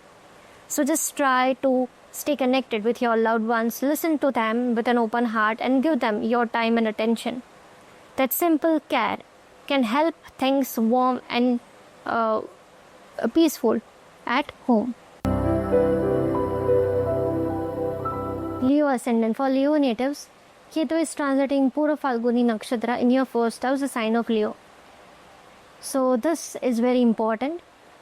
So just try to stay connected with your loved ones. Listen to them with an open heart and give them your time and attention. That simple care can help things warm and peaceful at home. Leo Ascendant. For Leo natives, Ketu is transiting Purvaphalguni Nakshatra in your first house, the sign of Leo. So this is very important.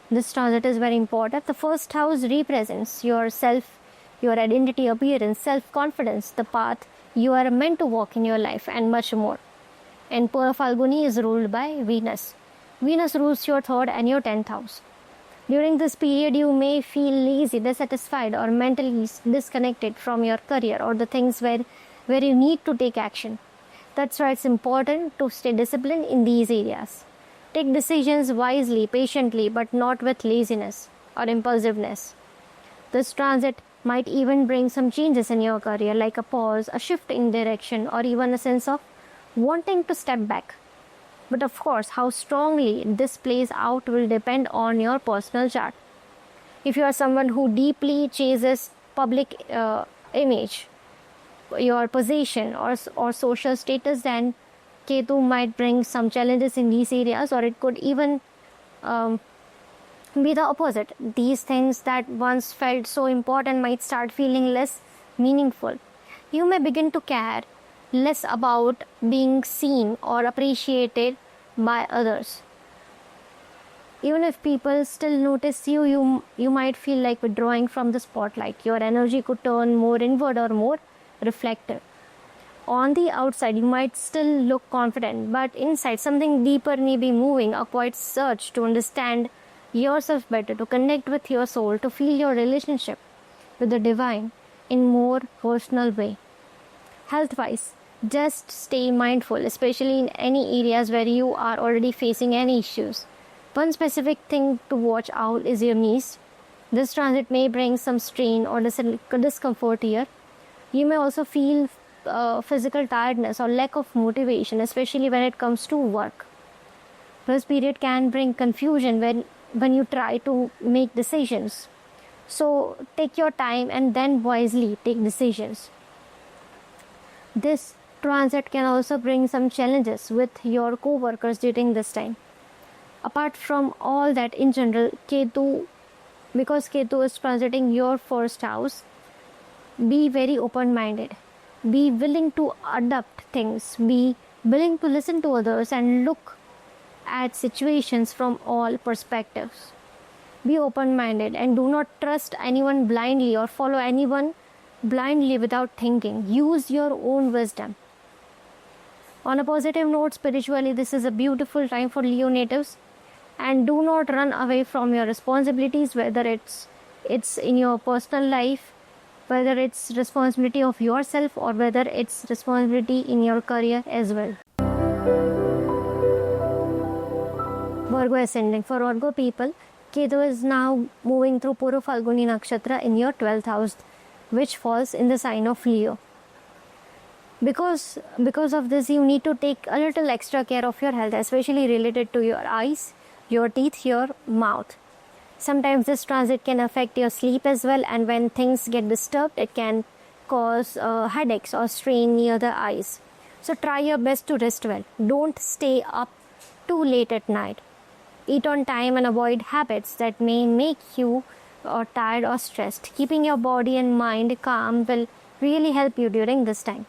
This transit is very important. The first house represents yourself, your identity, appearance, self-confidence, the path you are meant to walk in your life, and much more. And Purvaphalguni is ruled by Venus. Venus rules your 3rd and your 10th house. During this period, you may feel lazy, dissatisfied, or mentally disconnected from your career or the things where you need to take action. That's why it's important to stay disciplined in these areas. Take decisions wisely, patiently, but not with laziness or impulsiveness. This transit might even bring some changes in your career, like a pause, a shift in direction, or even a sense of wanting to step back. But of course, how strongly this plays out will depend on your personal chart. If you are someone who deeply chases public image, your position or social status, then Ketu might bring some challenges in these areas, or it could even be the opposite. These things that once felt so important might start feeling less meaningful. You may begin to care less about being seen or appreciated by others. Even if people still notice you might feel like withdrawing from the spotlight. Your energy could turn more inward or more reflective. On the outside, you might still look confident, but inside, something deeper may be moving, a quiet search to understand yourself better, to connect with your soul, to feel your relationship with the divine in more personal way. Health-wise, just stay mindful, especially in any areas where you are already facing any issues. One specific thing to watch out is your knees. This transit may bring some strain or discomfort here. You may also feel physical tiredness or lack of motivation, especially when it comes to work. This period can bring confusion when you try to make decisions. So take your time and then wisely take decisions. This transit can also bring some challenges with your co-workers during this time. Apart from all that, in general, because Ketu is transiting your first house, be very open-minded. Be willing to adapt things. Be willing to listen to others and look at situations from all perspectives. Be open-minded and do not trust anyone blindly or follow anyone blindly without thinking. Use your own wisdom. On a positive note, spiritually, this is a beautiful time for Leo natives, and do not run away from your responsibilities, whether it's in your personal life, whether it's responsibility of yourself, or whether it's responsibility in your career as well. Virgo ascending. For Virgo people, Ketu is now moving through Purvaphalguni Nakshatra in your 12th house, which falls in the sign of Leo. Because of this, you need to take a little extra care of your health, especially related to your eyes, your teeth, your mouth. Sometimes this transit can affect your sleep as well, and when things get disturbed, it can cause headaches or strain near the eyes. So try your best to rest well. Don't stay up too late at night. Eat on time and avoid habits that may make you tired or stressed. Keeping your body and mind calm will really help you during this time.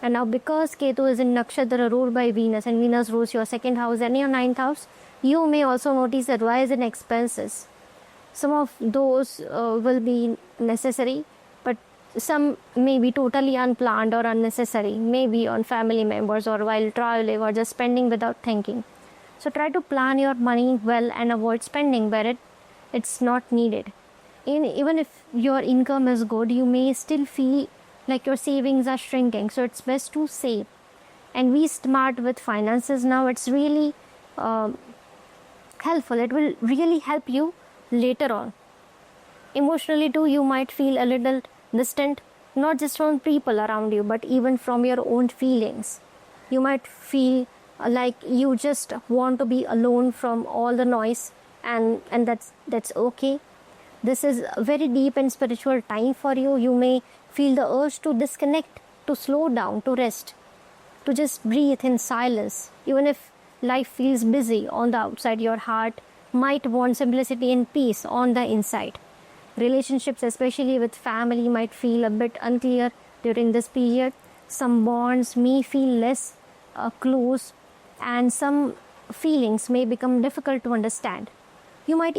And now, because Ketu is in Nakshatra ruled by Venus, and Venus rules your 2nd house and your 9th house, you may also notice a rise in expenses. Some of those will be necessary, but some may be totally unplanned or unnecessary, maybe on family members or while traveling or just spending without thinking. So try to plan your money well and avoid spending where it's not needed. Even if your income is good, you may still feel like your savings are shrinking. So it's best to save and be smart with finances now. It's really helpful. It will really help you later on. Emotionally too, you might feel a little distant, not just from people around you, but even from your own feelings. You might feel like you just want to be alone from all the noise, and that's okay. This is a very deep and spiritual time for you. You may feel the urge to disconnect, to slow down, to rest, to just breathe in silence. Even if life feels busy on the outside, your heart might want simplicity and peace on the inside. Relationships, especially with family, might feel a bit unclear during this period. Some bonds may feel less close, and some feelings may become difficult to understand. You might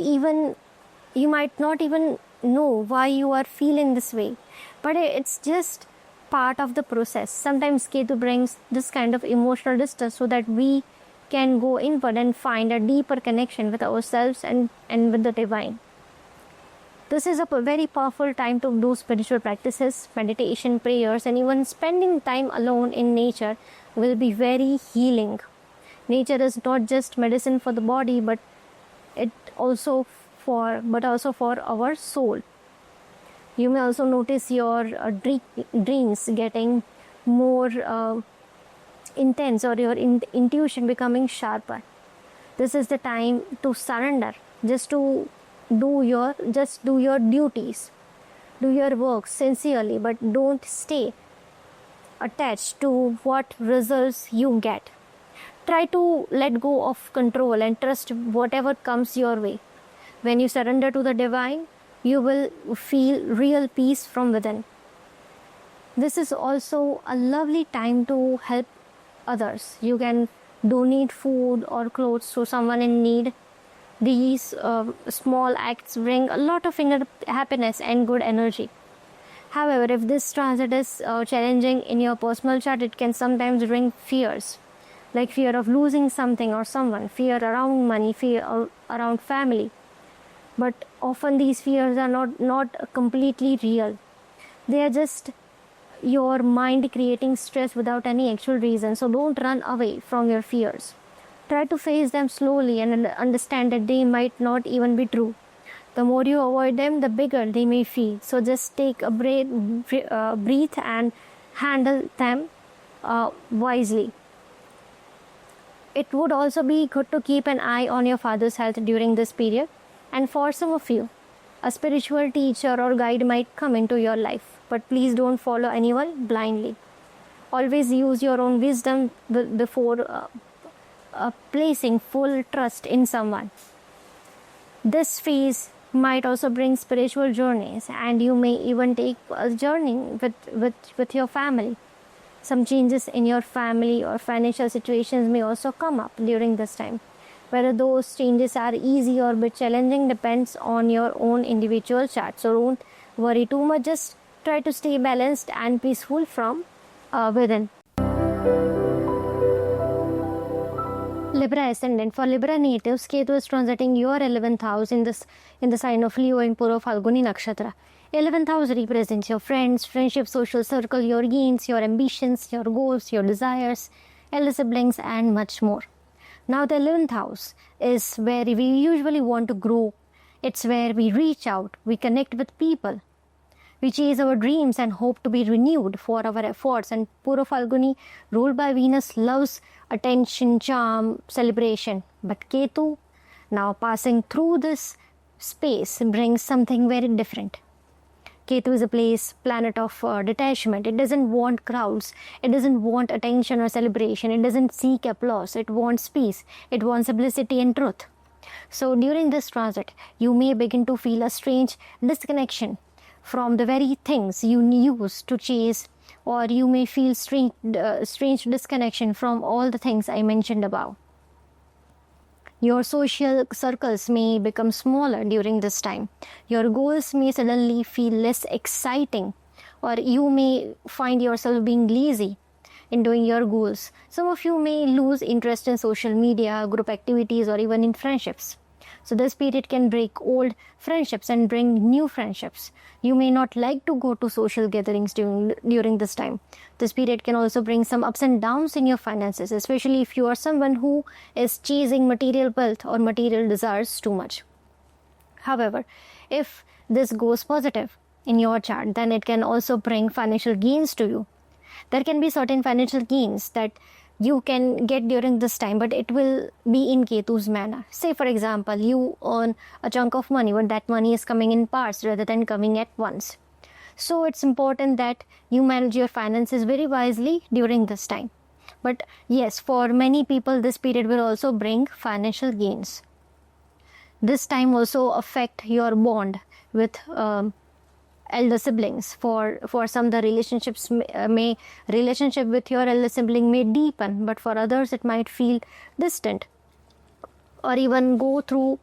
not even know why you are feeling this way, but it's just part of the process. Sometimes Ketu brings this kind of emotional distance so that we can go inward and find a deeper connection with ourselves and with the divine. This is a very powerful time to do spiritual practices, meditation, prayers, and even spending time alone in nature will be very healing. Nature is not just medicine for the body, but also for our soul. You may also notice your dreams getting more intense, or your intuition becoming sharper. This is the time to surrender, just do your duties, do your work sincerely, but don't stay attached to what results you get. Try to let go of control and trust whatever comes your way. When you surrender to the divine, you will feel real peace from within. This is also a lovely time to help others. You can donate food or clothes to someone in need. These small acts bring a lot of inner happiness and good energy. However, if this transit is challenging in your personal chart, it can sometimes bring fears, like fear of losing something or someone, fear around money, fear around family. But often these fears are not completely real. They are just your mind creating stress without any actual reason. So don't run away from your fears. Try to face them slowly and understand that they might not even be true. The more you avoid them, the bigger they may feel. So just take a breathe and handle them wisely. It would also be good to keep an eye on your father's health during this period. And for some of you, a spiritual teacher or guide might come into your life. But please don't follow anyone blindly. Always use your own wisdom before placing full trust in someone. This phase might also bring spiritual journeys, and you may even take a journey with your family. Some changes in your family or financial situations may also come up during this time. Whether those changes are easy or a bit challenging depends on your own individual chart. So don't worry too much, just try to stay balanced and peaceful from within. Libra ascendant. For Libra natives, Ketu is transiting your 11th house in the sign of Leo in Purvaphalguni Nakshatra. 11th house represents your friends, friendship, social circle, your gains, your ambitions, your goals, your desires, elder siblings, and much more. Now the 11th house is where we usually want to grow. It's where we reach out, we connect with people, we chase our dreams and hope to be renewed for our efforts. And Purvaphalguni, ruled by Venus, loves attention, charm, celebration. But Ketu, now passing through this space, brings something very different. Ketu is a planet of detachment. It doesn't want crowds. It doesn't want attention or celebration. It doesn't seek applause. It wants peace. It wants simplicity and truth. So during this transit, you may begin to feel a strange disconnection from the very things you used to chase, or you may feel strange disconnection from all the things I mentioned above. Your social circles may become smaller during this time. Your goals may suddenly feel less exciting, or you may find yourself being lazy in doing your goals. Some of you may lose interest in social media, group activities, or even in friendships. So this period can break old friendships and bring new friendships. You may not like to go to social gatherings during this time. This period can also bring some ups and downs in your finances, especially if you are someone who is chasing material wealth or material desires too much. However, if this goes positive in your chart, then it can also bring financial gains to you. There can be certain financial gains that you can get during this time, but it will be in Ketu's manner. Say, for example, you earn a chunk of money, but that money is coming in parts rather than coming at once. So it's important that you manage your finances very wisely during this time. But yes, for many people, this period will also bring financial gains. This time also affect your bond with elder siblings. For some, the relationship with your elder sibling may deepen, but for others it might feel distant, or even go through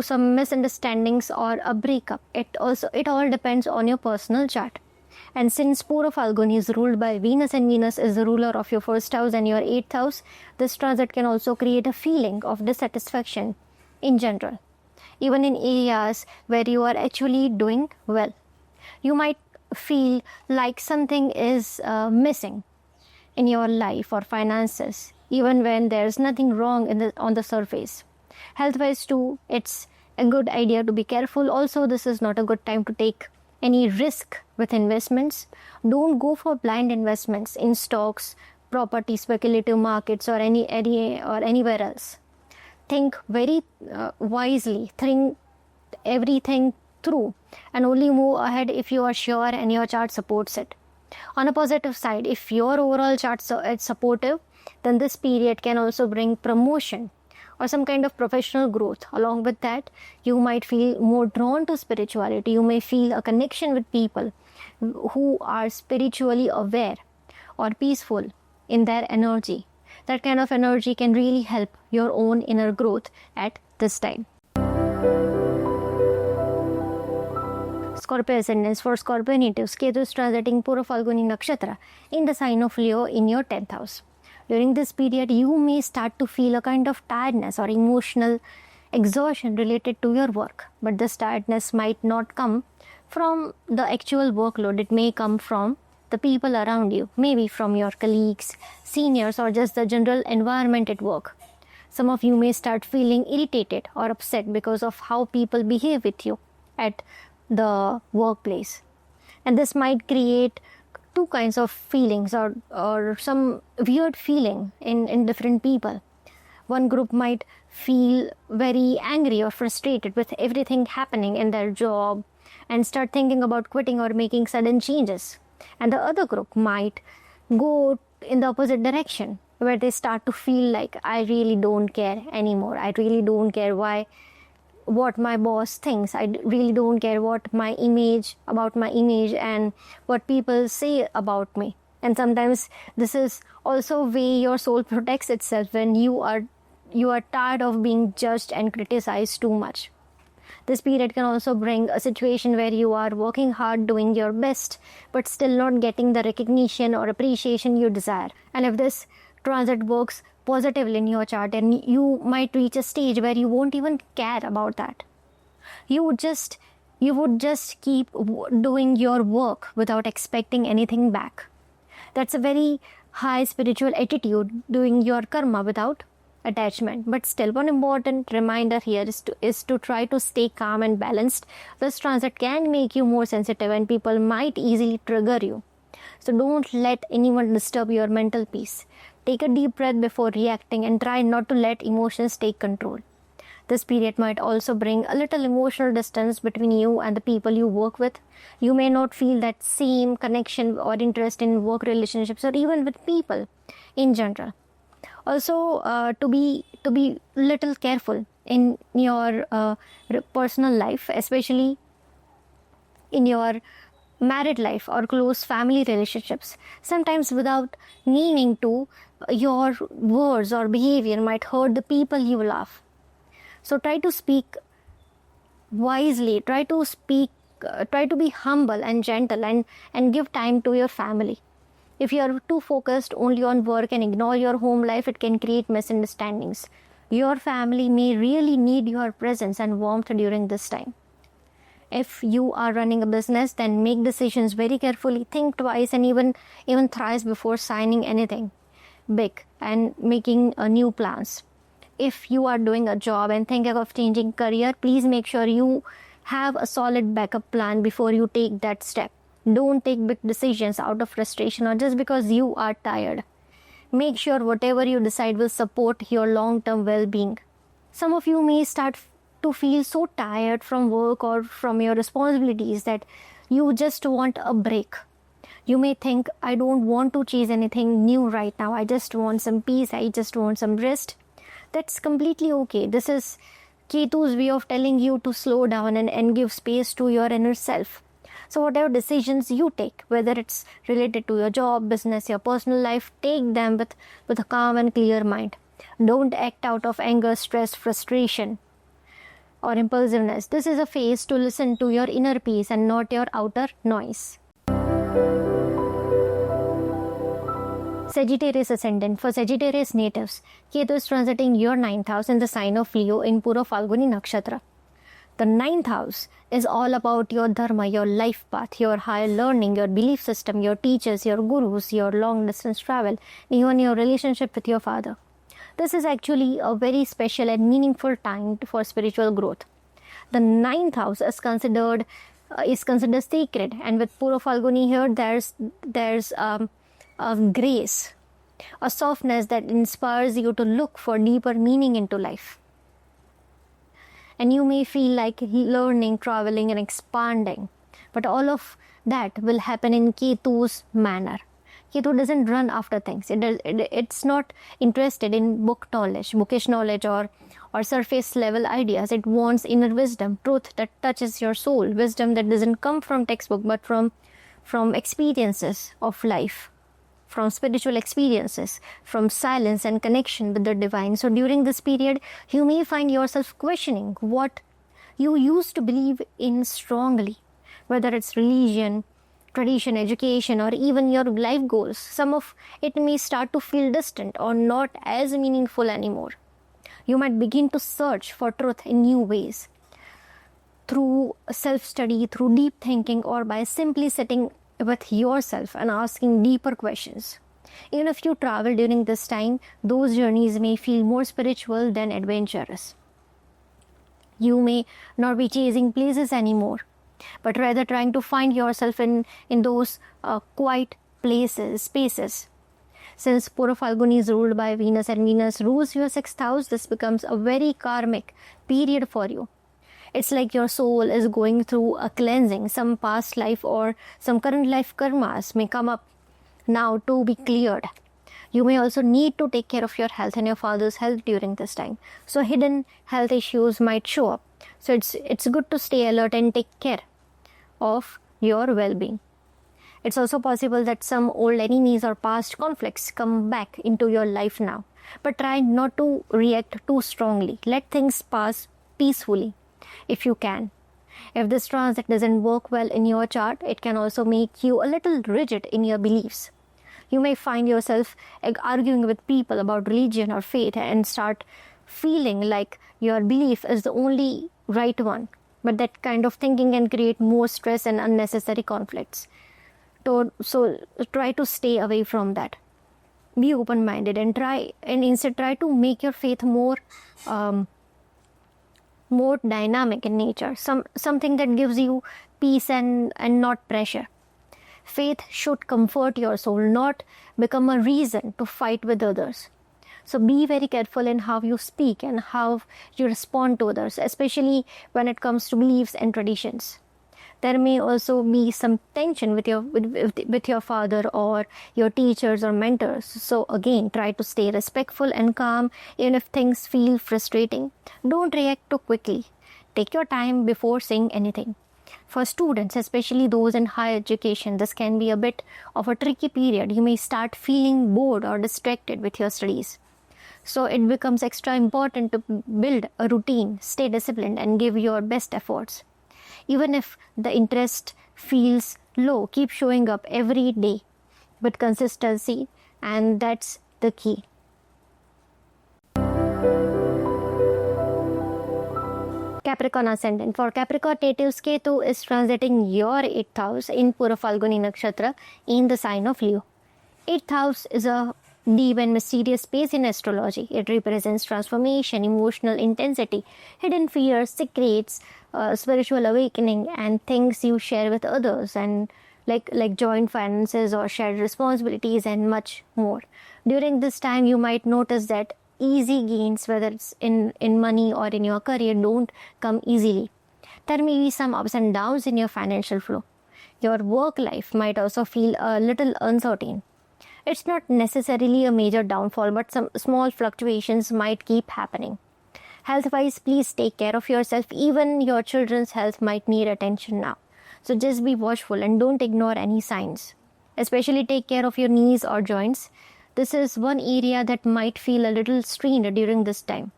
some misunderstandings or a breakup. It all depends on your personal chart. And since Purvaphalguni is ruled by Venus, and Venus is the ruler of your first house and your 8th house, this transit can also create a feeling of dissatisfaction in general, even in areas where you are actually doing well. You might feel like something is missing in your life or finances, even when there's nothing wrong on the surface. Health-wise too, it's a good idea to be careful. Also, this is not a good time to take any risk with investments. Don't go for blind investments in stocks, property, speculative markets, or anywhere else. Think very wisely, think everything through, and only move ahead if you are sure and your chart supports it. On a positive side, if your overall chart is supportive, then this period can also bring promotion or some kind of professional growth. Along with that, you might feel more drawn to spirituality. You may feel a connection with people who are spiritually aware or peaceful in their energy. That kind of energy can really help your own inner growth at this time. Scorpio ascendants. For Scorpio natives, Ketu is transiting Purvaphalguni Nakshatra in the sign of Leo in your 10th house. During this period, you may start to feel a kind of tiredness or emotional exhaustion related to your work. But this tiredness might not come from the actual workload. It may come from the people around you, maybe from your colleagues, seniors, or just the general environment at work. Some of you may start feeling irritated or upset because of how people behave with you at the workplace. And this might create two kinds of feelings or some weird feeling in different people. One group might feel very angry or frustrated with everything happening in their job and start thinking about quitting or making sudden changes. And the other group might go in the opposite direction, where they start to feel like, I really don't care anymore. I really don't care what my boss thinks. I really don't care about my image and what people say about me. And sometimes this is also a way your soul protects itself when you are tired of being judged and criticized too much. This period can also bring a situation where you are working hard, doing your best, but still not getting the recognition or appreciation you desire. And if this transit works positively in your chart, and you might reach a stage where you won't even care about that. You would just keep doing your work without expecting anything back. That's a very high spiritual attitude, doing your karma without attachment. But still, one important reminder here is to try to stay calm and balanced. This transit can make you more sensitive and people might easily trigger you. So don't let anyone disturb your mental peace. Take a deep breath before reacting and try not to let emotions take control. This period might also bring a little emotional distance between you and the people you work with. You may not feel that same connection or interest in work relationships or even with people in general. Also, to be little careful in your personal life, especially in your married life or close family relationships. Sometimes without meaning to, your words or behavior might hurt the people you love. So try to speak wisely, try to be humble and gentle and give time to your family. If you are too focused only on work and ignore your home life, it can create misunderstandings. Your family may really need your presence and warmth during this time. If you are running a business, then make decisions very carefully, think twice and even thrice before signing anything big and making new plans. If you are doing a job and thinking of changing career, please make sure you have a solid backup plan before you take that step. Don't take big decisions out of frustration or just because you are tired. Make sure whatever you decide will support your long-term well-being. Some of you may start to feel so tired from work or from your responsibilities that you just want a break. You may think, I don't want to chase anything new right now. I just want some peace. I just want some rest. That's completely okay. This is Ketu's way of telling you to slow down and give space to your inner self. So whatever decisions you take, whether it's related to your job, business, your personal life, take them with a calm and clear mind. Don't act out of anger, stress, frustration, or impulsiveness. This is a phase to listen to your inner peace and not your outer noise. Sagittarius Ascendant. For Sagittarius natives, Ketu is transiting your 9th house in the sign of Leo in Purvaphalguni Nakshatra. The 9th house is all about your dharma, your life path, your higher learning, your belief system, your teachers, your gurus, your long distance travel, even your relationship with your father. This is actually a very special and meaningful time for spiritual growth. The 9th house is considered sacred, and with Purvaphalguni here, there's a grace, a softness that inspires you to look for deeper meaning into life. And you may feel like learning, traveling, and expanding, but all of that will happen in Ketu's manner. Ketu doesn't run after things. It's not interested in bookish knowledge or surface level ideas. It wants inner wisdom, truth that touches your soul, wisdom that doesn't come from textbook but from experiences of life, from spiritual experiences, from silence and connection with the divine. So during this period, you may find yourself questioning what you used to believe in strongly, whether it's religion, tradition, education, or even your life goals. Some of it may start to feel distant or not as meaningful anymore. You might begin to search for truth in new ways, through self-study, through deep thinking, or by simply sitting with yourself and asking deeper questions. Even if you travel during this time, those journeys may feel more spiritual than adventurous. You may not be chasing places anymore, but rather trying to find yourself in those quiet spaces. Since Purvaphalguni is ruled by Venus and Venus rules your 6th house, this becomes a very karmic period for you. It's like your soul is going through a cleansing. Some past life or some current life karmas may come up now to be cleared. You may also need to take care of your health and your father's health during this time. So hidden health issues might show up. So it's good to stay alert and take care of your well-being. It's also possible that some old enemies or past conflicts come back into your life now. But try not to react too strongly. Let things pass peacefully if you can. If this transit doesn't work well in your chart, it can also make you a little rigid in your beliefs. You may find yourself arguing with people about religion or faith and start feeling like your belief is the only right one. But that kind of thinking can create more stress and unnecessary conflicts. So try to stay away from that. Be open-minded and instead try to make your faith more dynamic in nature. Something that gives you peace and not pressure. Faith should comfort your soul, not become a reason to fight with others. So be very careful in how you speak and how you respond to others, especially when it comes to beliefs and traditions. There may also be some tension with your father or your teachers or mentors. So again, try to stay respectful and calm even if things feel frustrating. Don't react too quickly. Take your time before saying anything. For students, especially those in higher education, this can be a bit of a tricky period. You may start feeling bored or distracted with your studies. So it becomes extra important to build a routine, stay disciplined, and give your best efforts. Even if the interest feels low, keep showing up every day with consistency, and that's the key. Capricorn Ascendant. For Capricorn natives, Ketu is transiting your 8th house in Purvaphalguni Nakshatra in the sign of Leo. 8th house is a deep and mysterious space in astrology. It represents transformation, emotional intensity, hidden fears, secrets, spiritual awakening, and things you share with others, and like joint finances or shared responsibilities and much more. During this time, you might notice that easy gains, whether it's in money or in your career, don't come easily. There may be some ups and downs in your financial flow. Your work life might also feel a little uncertain. It's not necessarily a major downfall, but some small fluctuations might keep happening. Health-wise, please take care of yourself. Even your children's health might need attention now. So just be watchful and don't ignore any signs. Especially take care of your knees or joints. This is one area that might feel a little strained during this time.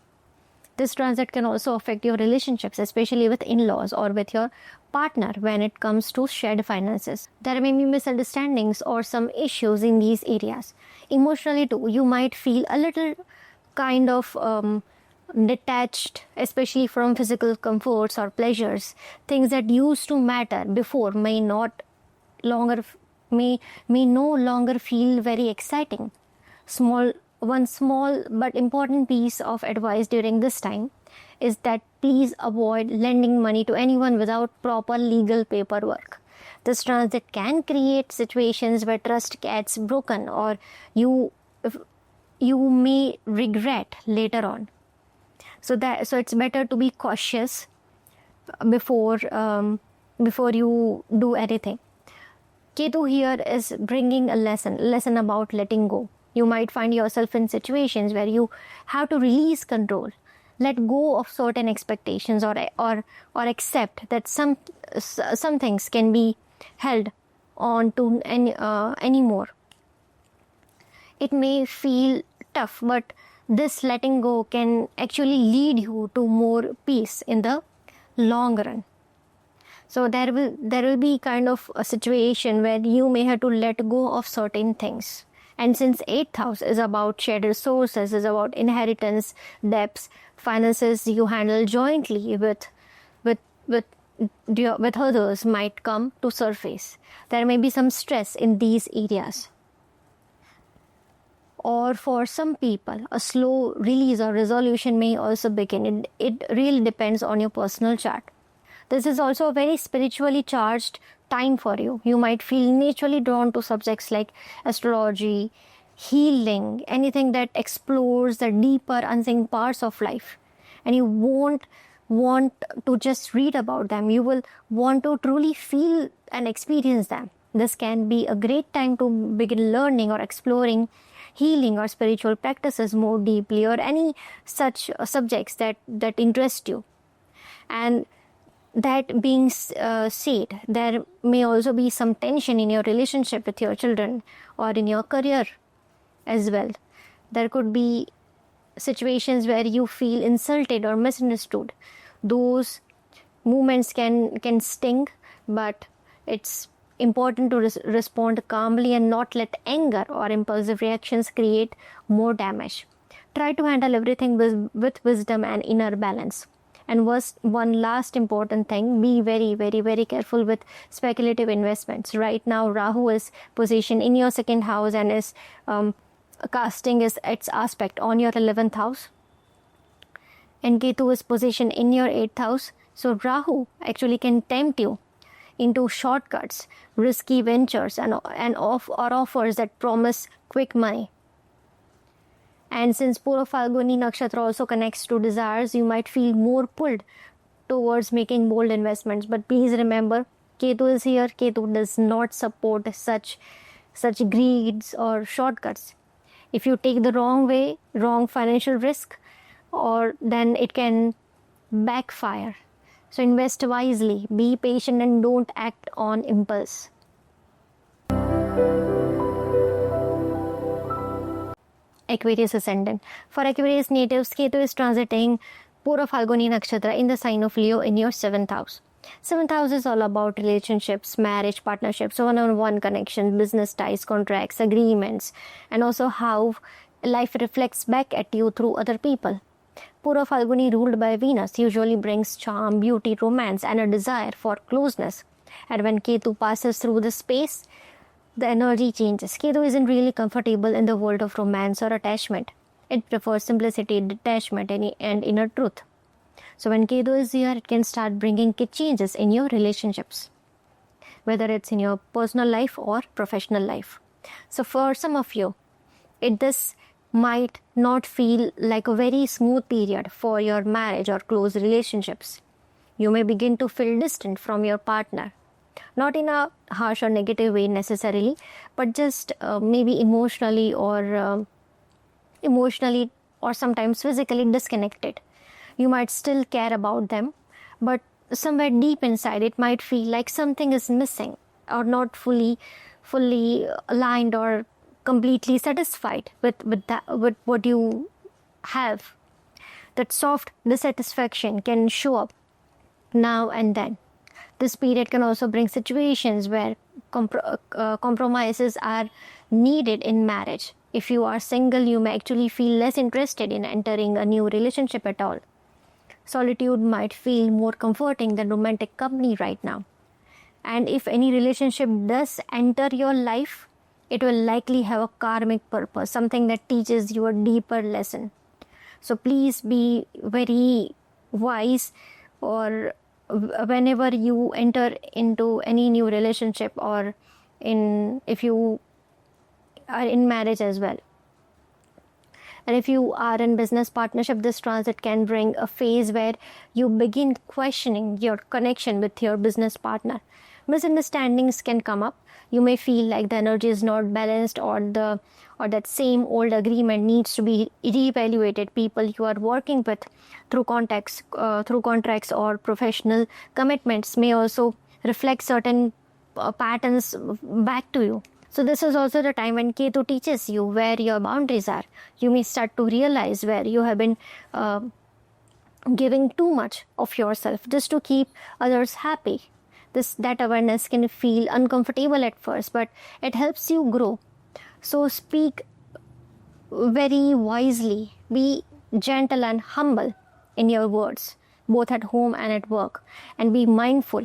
This transit can also affect your relationships, especially with in-laws or with your partner when it comes to shared finances. There may be misunderstandings or some issues in these areas. Emotionally too, you might feel a little kind of detached, especially from physical comforts or pleasures. Things that used to matter before may no longer feel very exciting. One small but important piece of advice during this time is that please avoid lending money to anyone without proper legal paperwork. This transit can create situations where trust gets broken or you may regret later on. So it's better to be cautious before you do anything. Ketu here is bringing a lesson about letting go. You might find yourself in situations where you have to release control, let go of certain expectations, or accept that some things can be held on to anymore. It may feel tough, but this letting go can actually lead you to more peace in the long run. So there will be kind of a situation where you may have to let go of certain things. And since 8th house is about shared resources, is about inheritance, debts, finances you handle jointly with others might come to surface. There may be some stress in these areas. Or for some people, a slow release or resolution may also begin. It really depends on your personal chart. This is also a very spiritually charged time for you. You might feel naturally drawn to subjects like astrology, anything that explores the deeper unseen parts of life. And you won't want to just read about them. You will want to truly feel and experience them. This can be a great time to begin learning or exploring healing or spiritual practices more deeply, or any such subjects that interest you. And that being said, there may also be some tension in your relationship with your children or in your career as well. There could be situations where you feel insulted or misunderstood. Those moments can sting, but it's important to respond calmly and not let anger or impulsive reactions create more damage. Try to handle everything with wisdom and inner balance. And one last important thing, be very, very, very careful with speculative investments. Right now, Rahu is positioned in your second house and is casting its aspect on your 11th house. And Ketu is positioned in your 8th house. So Rahu actually can tempt you into shortcuts, risky ventures, and offers that promise quick money. And since Purvaphalguni Nakshatra also connects to desires, you might feel more pulled towards making bold investments. But please remember, Ketu is here. Ketu does not support such greeds or shortcuts. If you take the wrong way, wrong financial risk, or then it can backfire. So invest wisely, be patient, and don't act on impulse. Aquarius ascendant. For Aquarius natives, Ketu is transiting Purvaphalguni Nakshatra in the sign of Leo in your 7th house. 7th house is all about relationships, marriage, partnerships, one-on-one connections, business ties, contracts, agreements, and also how life reflects back at you through other people. Purvaphalguni, ruled by Venus, usually brings charm, beauty, romance, and a desire for closeness. And when Ketu passes through this space, the energy changes. Ketu isn't really comfortable in the world of romance or attachment. It prefers simplicity, detachment, and inner truth. So when Ketu is here, it can start bringing changes in your relationships, whether it's in your personal life or professional life. So for some of you, this might not feel like a very smooth period for your marriage or close relationships. You may begin to feel distant from your partner. Not in a harsh or negative way necessarily, but just maybe emotionally or sometimes physically disconnected. You might still care about them, but somewhere deep inside it might feel like something is missing or not fully aligned or completely satisfied with what you have. That soft dissatisfaction can show up now and then. This period can also bring situations where compromises are needed in marriage. If you are single, you may actually feel less interested in entering a new relationship at all. Solitude might feel more comforting than romantic company right now. And if any relationship does enter your life, it will likely have a karmic purpose, something that teaches you a deeper lesson. So please be very wise, or whenever you enter into any new relationship, or if you are in marriage as well. And if you are in business partnership, this transit can bring a phase where you begin questioning your connection with your business partner. Misunderstandings can come up. You may feel like the energy is not balanced, or that same old agreement needs to be reevaluated. People you are working with through contracts or professional commitments may also reflect certain patterns back to you. So this is also the time when Ketu teaches you where your boundaries are. You may start to realize where you have been giving too much of yourself just to keep others happy. That awareness can feel uncomfortable at first, but it helps you grow. So speak very wisely. Be gentle and humble in your words, both at home and at work, and be mindful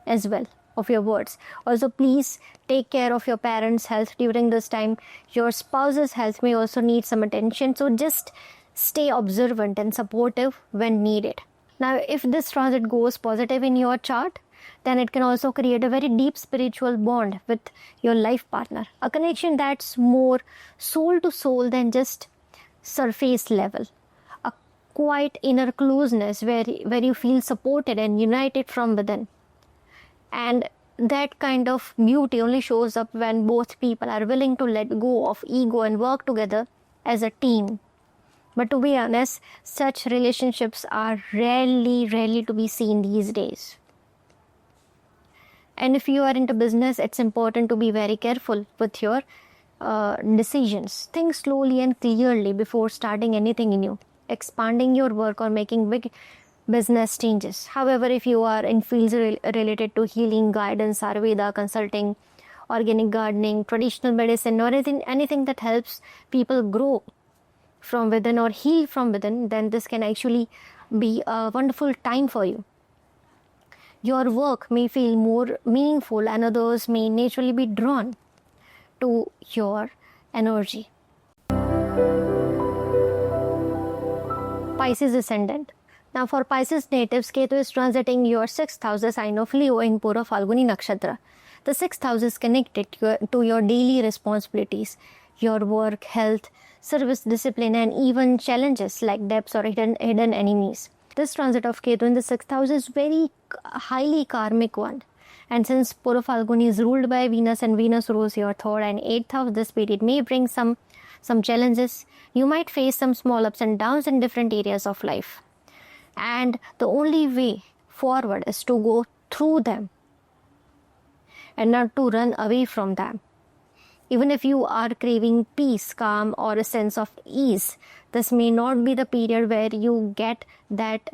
as well of your words. Also, please take care of your parents' health during this time. Your spouse's health may also need some attention, so just stay observant and supportive when needed. Now, if this transit goes positive in your chart, then it can also create a very deep spiritual bond with your life partner, a connection that's more soul to soul than just surface level. quiet inner closeness where you feel supported and united from within. And that kind of beauty only shows up when both people are willing to let go of ego and work together as a team. But to be honest, such relationships are rarely to be seen these days. And if you are into business, it's important to be very careful with your decisions. Think slowly and clearly before starting anything new, expanding your work or making big business changes. However, if you are in fields related to healing, guidance, Ayurveda, consulting, organic gardening, traditional medicine, or anything that helps people grow from within or heal from within, then this can actually be a wonderful time for you. Your work may feel more meaningful and others may naturally be drawn to your energy. Pisces Ascendant. Now for Pisces natives, Ketu is transiting your 6th house, the sign of Leo, in Purvaphalguni Nakshatra. The 6th house is connected to your daily responsibilities, your work, health, service, discipline, and even challenges like debts or hidden enemies. This transit of Ketu in the 6th house is very highly karmic one. And since Purvaphalguni is ruled by Venus and Venus rules your 3rd and 8th house, this period may bring some challenges. You might face some small ups and downs in different areas of life. And the only way forward is to go through them and not to run away from them. Even if you are craving peace, calm, or a sense of ease, this may not be the period where you get that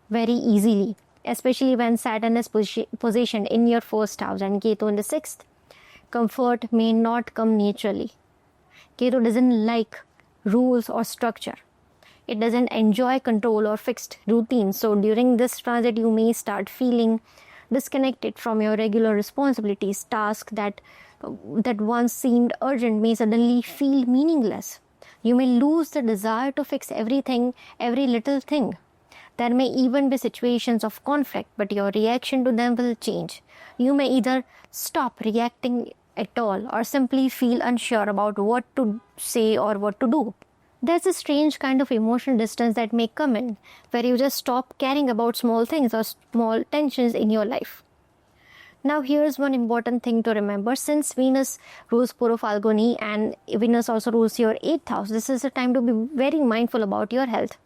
very easily, especially when Saturn is positioned in your 1st house and Ketu in the 6th. Comfort may not come naturally. Ketu doesn't like rules or structure. It doesn't enjoy control or fixed routines. So during this transit, you may start feeling disconnected from your regular responsibilities. Tasks that once seemed urgent may suddenly feel meaningless. You may lose the desire to fix everything, every little thing. There may even be situations of conflict, but your reaction to them will change. You may either stop reacting at all or simply feel unsure about what to say or what to do. There's a strange kind of emotional distance that may come in, where you just stop caring about small things or small tensions in your life. Now here's one important thing to remember. Since Venus rules Purvaphalguni and Venus also rules your 8th house, this is a time to be very mindful about your health,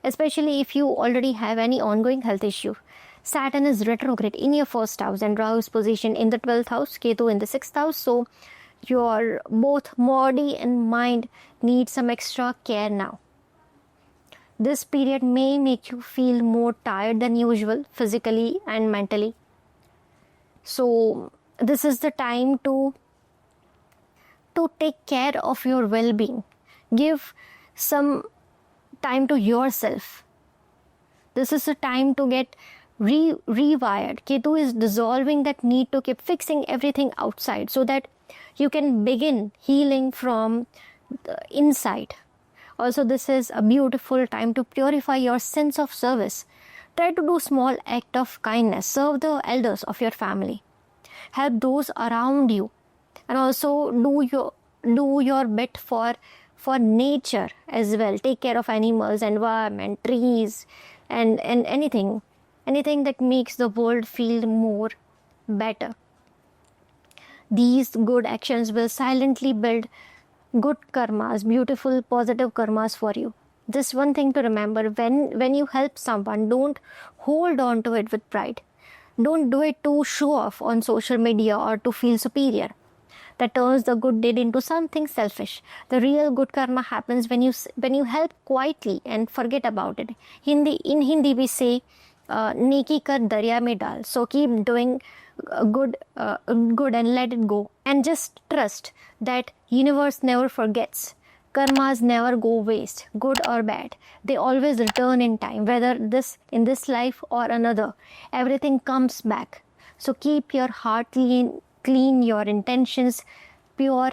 especially if you already have any ongoing health issue. Saturn is retrograde in your 1st house and Rahu is positioned in the 12th house, Ketu in the 6th house. So your both body and mind need some extra care now. This period may make you feel more tired than usual, physically and mentally. So this is the time to take care of your well-being. Give some time to yourself. This is a time to get rewired. Ketu is dissolving that need to keep fixing everything outside so that you can begin healing from the inside. Also, this is a beautiful time to purify your sense of service. Try to do small act of kindness. Serve the elders of your family. Help those around you. And also do your bit for nature as well. Take care of animals, environment, trees, and anything that makes the world feel more better. These good actions will silently build good karmas, beautiful, positive karmas for you. Just one thing to remember, when you help someone, don't hold on to it with pride. Don't do it to show off on social media or to feel superior. That turns the good deed into something selfish. The real good karma happens when you help quietly and forget about it. In Hindi we say, "Neki kar darya mein dal." So keep doing good and let it go. And just trust that universe never forgets. Karmas never go waste, good or bad. They always return in time, whether in this life or another. Everything comes back. So keep your heart clean, your intentions pure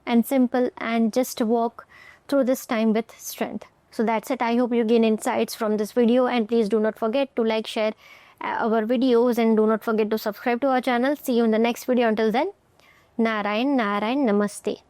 and simple, and just walk through this time with strength. So that's it. I hope you gain insights from this video, and please do not forget to like, share our videos, and do not forget to subscribe to our channel. See you in the next video. Until then, Narayan, Namaste.